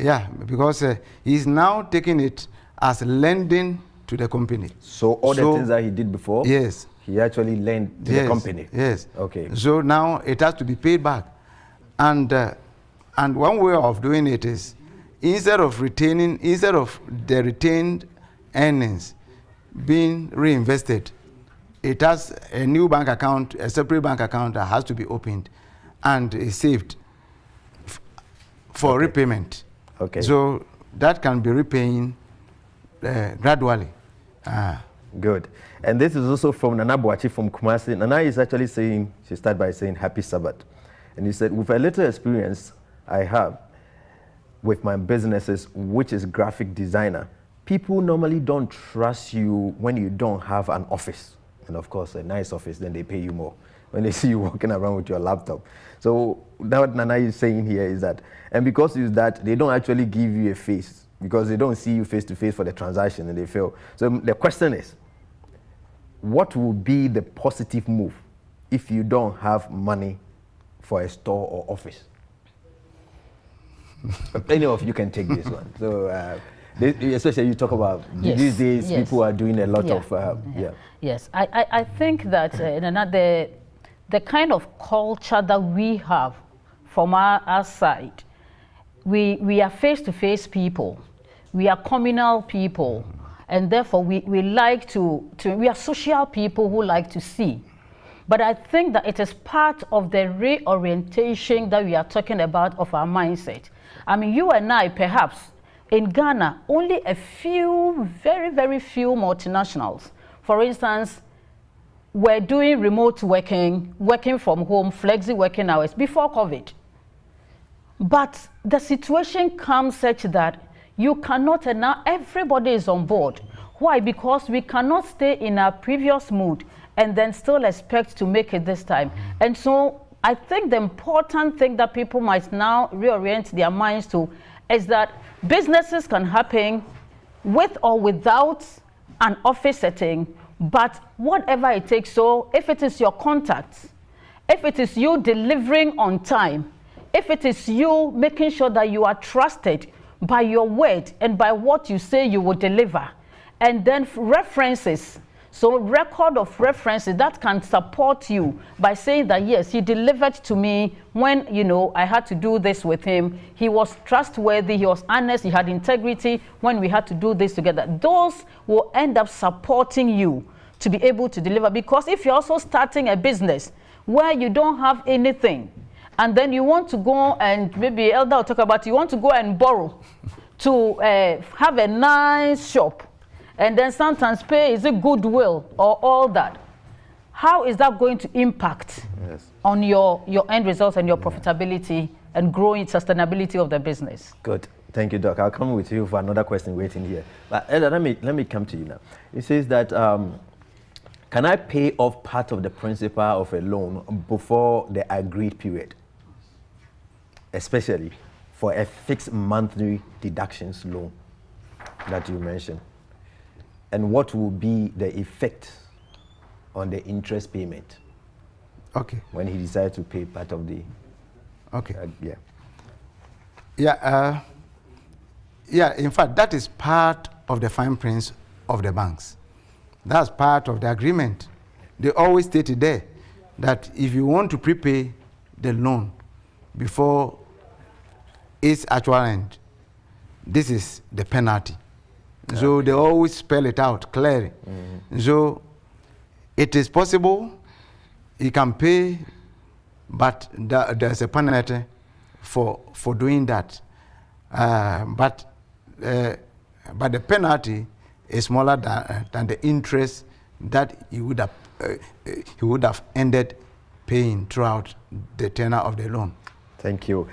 Yeah, because he's now taking it as lending to the company. So all the things that he did before, yes, he actually lent to the company. Yes. Okay. So now it has to be paid back. And one way of doing it is, instead of the retained earnings being reinvested, it has a new bank account, a separate bank account that has to be opened and is saved for repayment. Okay. So that can be repaying gradually. Good. And this is also from Nana Boachi from Kumasi. Nana is actually saying, she started by saying happy Sabbath. And he said, with a little experience I have, with my businesses, which is graphic designer, people normally don't trust you when you don't have an office. And of course, a nice office, then they pay you more when they see you walking around with your laptop. So what Nana is saying here is that, and because it's that, they don't actually give you a face because they don't see you face to face for the transaction and they fail. So the question is, what will be the positive move if you don't have money for a store or office? Any of you can take this one. So, especially you talk about these days, people are doing a lot of, Yes, I think that the kind of culture that we have from our side, we are face-to-face people, we are communal people, and therefore we like we are social people who like to see. But I think that it is part of the reorientation that we are talking about of our mindset. I mean, you and I, perhaps, in Ghana, only a few, very, very few multinationals, for instance, were doing remote working from home, flexi working hours before COVID. But the situation comes such that you cannot, and now everybody is on board. Why? Because we cannot stay in our previous mood and then still expect to make it this time. And so I think the important thing that people might now reorient their minds to is that businesses can happen with or without an office setting, but whatever it takes. So if it is your contacts, if it is you delivering on time, if it is you making sure that you are trusted by your word and by what you say you will deliver, and then references. So record of references that can support you by saying that, yes, he delivered to me when, I had to do this with him. He was trustworthy, he was honest, he had integrity when we had to do this together. Those will end up supporting you to be able to deliver. Because if you're also starting a business where you don't have anything, and then you want to go and maybe Elder will talk about, you want to go and borrow to have a nice shop, and then sometimes pay, is it goodwill or all that? How is that going to impact on your end results and your profitability and growing sustainability of the business? Good. Thank you, Doc. I'll come with you for another question waiting here. But Ella, let me come to you now. It says that, can I pay off part of the principal of a loan before the agreed period? Especially for a fixed monthly deductions loan that you mentioned. And what will be the effect on the interest payment? Okay. When he decides to pay part of the. Okay. Yeah. In fact, that is part of the fine print of the banks. That's part of the agreement. They always stated there that if you want to prepay the loan before its actual end, this is the penalty. So they always spell it out clearly. So it is possible you can pay, but there's a penalty for doing that. But the penalty is smaller than the interest that you would have ended paying throughout the tenure of the loan. Thank you.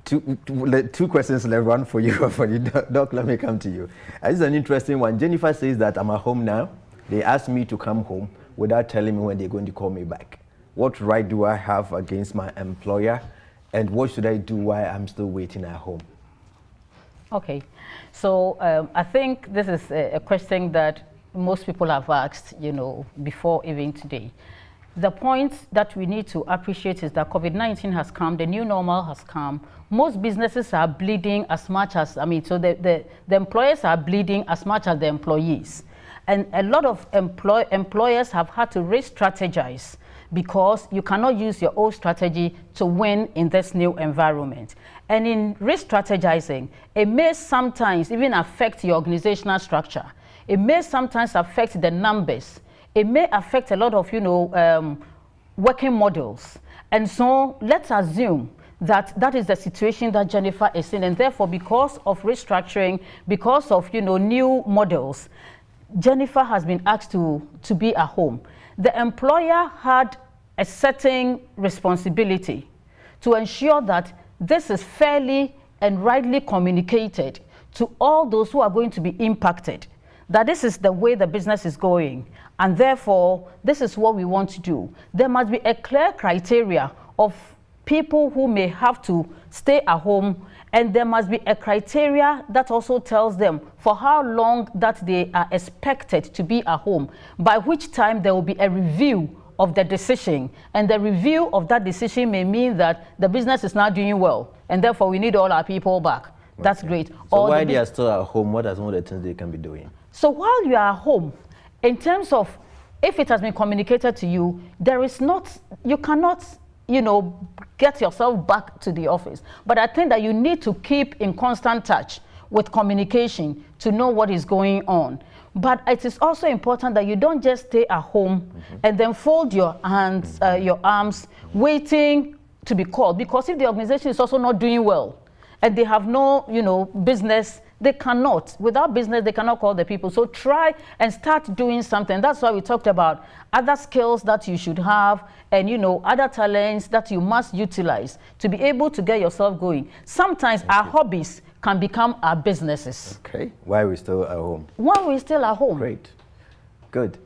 Two questions left, one for you, for you. Doc, let me come to you. This is an interesting one. Jennifer says that I'm at home now. They asked me to come home without telling me when they're going to call me back. What right do I have against my employer? And what should I do while I'm still waiting at home? Okay. So I think this is a question that most people have asked, before even today. The point that we need to appreciate is that COVID-19 has come, the new normal has come. Most businesses are bleeding as much as, so the employers are bleeding as much as the employees. And a lot of employers have had to re-strategize because you cannot use your old strategy to win in this new environment. And in re-strategizing, it may sometimes even affect your organizational structure. It may sometimes affect the numbers. It may affect a lot of, working models. And so let's assume that that is the situation that Jennifer is in. And therefore, because of restructuring, because of, new models, Jennifer has been asked to be at home. The employer had a certain responsibility to ensure that this is fairly and rightly communicated to all those who are going to be impacted, that this is the way the business is going, and therefore this is what we want to do. There must be a clear criteria of people who may have to stay at home, and there must be a criteria that also tells them for how long that they are expected to be at home, by which time there will be a review of the decision, and the review of that decision may mean that the business is not doing well, and therefore we need all our people back. That's great. So or while they are still at home, what are some of the things they can be doing? So while you are at home, in terms of if it has been communicated to you, there is not, you cannot, you know, get yourself back to the office. But I think that you need to keep in constant touch with communication to know what is going on. But it is also important that you don't just stay at home and then fold your hands, your arms, waiting to be called. Because if the organization is also not doing well and they have no, you know, business, they cannot. Without business, they cannot call the people. So try and start doing something. That's why we talked about other skills that you should have and, you know, other talents that you must utilize to be able to get yourself going. Sometimes our hobbies can become our businesses. Okay. While we're still at home. While we're still at home. Great. Good.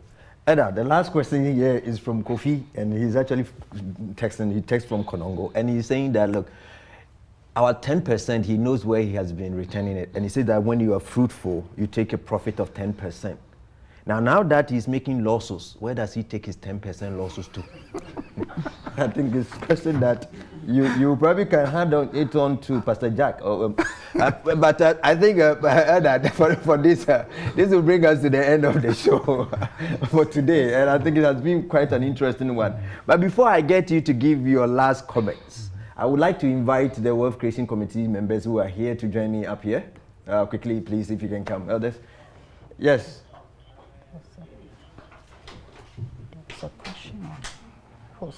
Edda, the last question here is from Kofi, and he's actually texting. He texts from Konongo, and he's saying that, look, our 10%, he knows where he has been returning it. And he said that when you are fruitful, you take a profit of 10%. Now that he's making losses, where does he take his 10% losses to? I think it's a question that you probably can hand it on to Pastor Jack. But I think that for this, this will bring us to the end of the show for today. And I think it has been quite an interesting one. But before I get you to give your last comments, I would like to invite the Wealth Creation Committee members who are here to join me up here. Quickly, please, if you can come. Elders? Yes.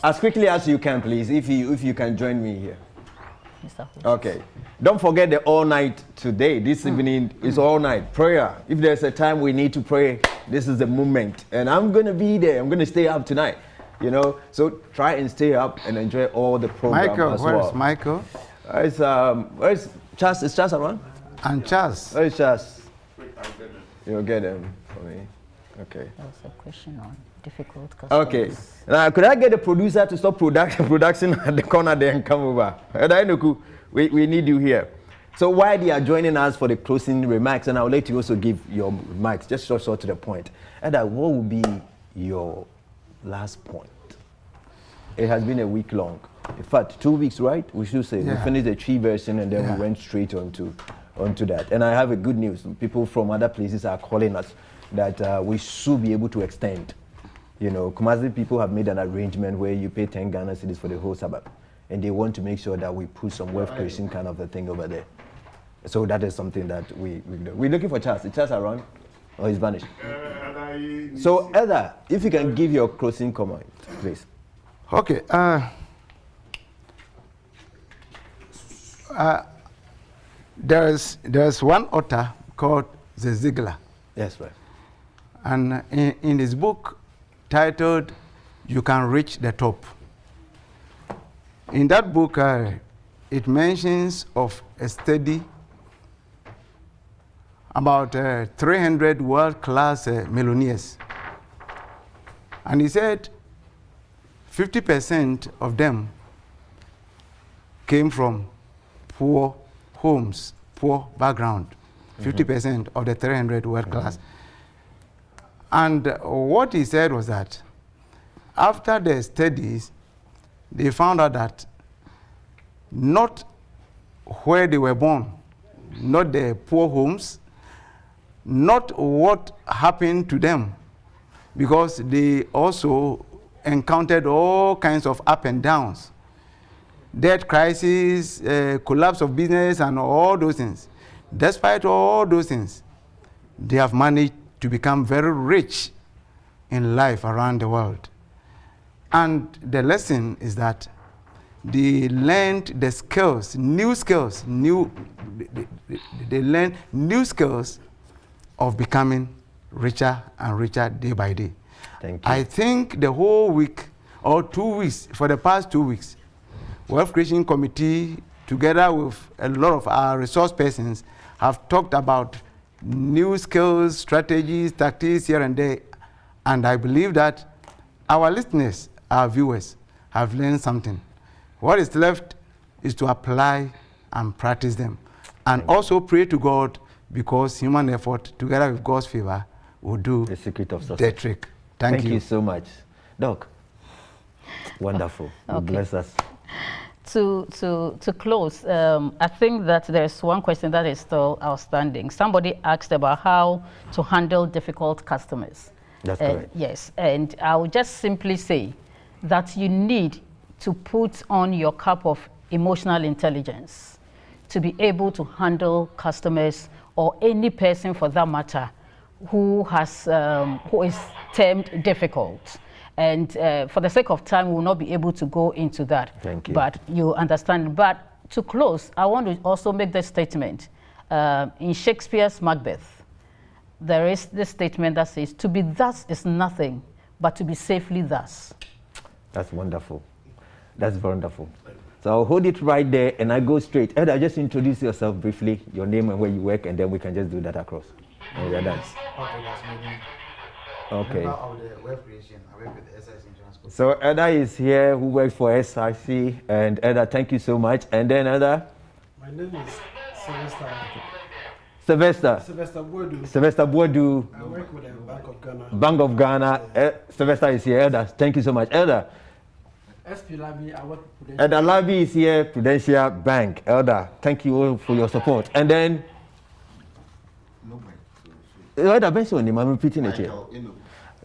As quickly as you can, please, if you can join me here. Okay. Don't forget the all night today. This evening is all night prayer. If there's a time we need to pray, this is the moment. And I'm going to be there. I'm going to stay up tonight. You know, so try and stay up and enjoy all the programs. Michael, as well. where's Michael? Where's Charles? Is Charles around? And Charles. Where's Charles? You'll get him for me. Okay. That was a question on difficult customers. Okay. Now, could I get the producer to stop production at the corner there and come over? We need you here. So while they are joining us for the closing remarks, and I would like to also give your remarks just short to the point. And what would be your last point? It has been a week long. In fact, 2 weeks, right? We should say. Yeah. We finished the tree version and then we went straight onto that. And I have a good news. People from other places are calling us that we should be able to extend. You know, Kumasi people have made an arrangement where you pay 10 Ghana cedis for the whole suburb. And they want to make sure that we put some wealth creation kind of a thing over there. So that is something that we do. We're looking for Charles. Is Charles around? Or he's vanished? So, Edda, if you can give your closing comment, please. Okay. There's one author called Zig Ziglar. Yes, right. And in his book titled You Can Reach the Top, in that book, it mentions of a study about 300 world-class millionaires. And he said 50% of them came from poor homes, poor background. 50% of the 300 world-class. And what he said was that after the studies, they found out that not where they were born, not the poor homes, not what happened to them, because they also encountered all kinds of up and downs, debt crisis, collapse of business, and all those things. Despite all those things, they have managed to become very rich in life around the world. And the lesson is that they learned the skills, they learned new skills of becoming richer and richer day by day. Thank you. I think the whole week or 2 weeks, for the past 2 weeks, Wealth Creation Committee together with a lot of our resource persons, have talked about new skills, strategies, tactics here and there. And I believe that our listeners, our viewers, have learned something. What is left is to apply and practice them. And also pray to God, because human effort, together with God's favor, will do the secret of success. The trick. Thank you. You so much. Doc, wonderful. Okay. Bless us. To close, I think that there's one question that is still outstanding. Somebody asked about how to handle difficult customers. That's correct. Yes, and I would just simply say that you need to put on your cup of emotional intelligence to be able to handle customers, or any person for that matter who is termed difficult. And for the sake of time, we will not be able to go into that. Thank you. But you understand. But to close, I want to also make this statement. In Shakespeare's Macbeth, there is this statement that says, "To be thus is nothing, but to be safely thus." That's wonderful. That's wonderful. So I'll hold it right there, and I go straight. Eda, just introduce yourself briefly, your name and where you work, and then we can just do that across. And we're done. Okay. Of the web creation, I work with SIC Insurance Company. So Eda is here, who works for SIC, and Eda, thank you so much. And then Eda? My name is Sylvester. Sylvester Boadu. I work with the Bank of Ghana. Bank of Ghana. Sylvester is here. Eda, thank you so much. Eda? SP Labi, I work with Prudential. Eda Labi is here, Prudential Bank. Elder, thank you all for your support. And then? Eda, mention your name, I'm repeating it here.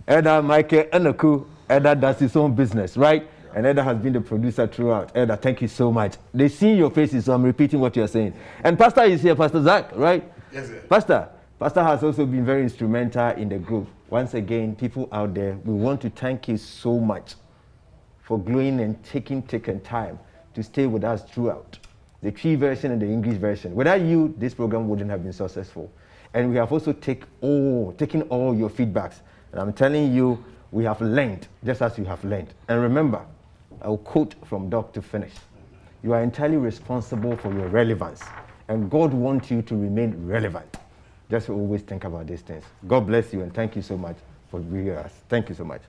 Eda Michael Enoku. Eda does his own business, right? And Eda has been the producer throughout. Eda, thank you so much. They see your faces, so I'm repeating what you're saying. And Pastor is here, Pastor Zach, right? Yes, sir. Pastor has also been very instrumental in the group. Once again, people out there, we want to thank you so much for gluing and taking time to stay with us throughout. The Tree version and the English version. Without you, this program wouldn't have been successful. And we have also taken all your feedbacks. And I'm telling you, we have learned, just as you have learned. And remember, I'll quote from Doc to finish. You are entirely responsible for your relevance. And God wants you to remain relevant. Just always think about these things. God bless you, and thank you so much for being with us. Thank you so much.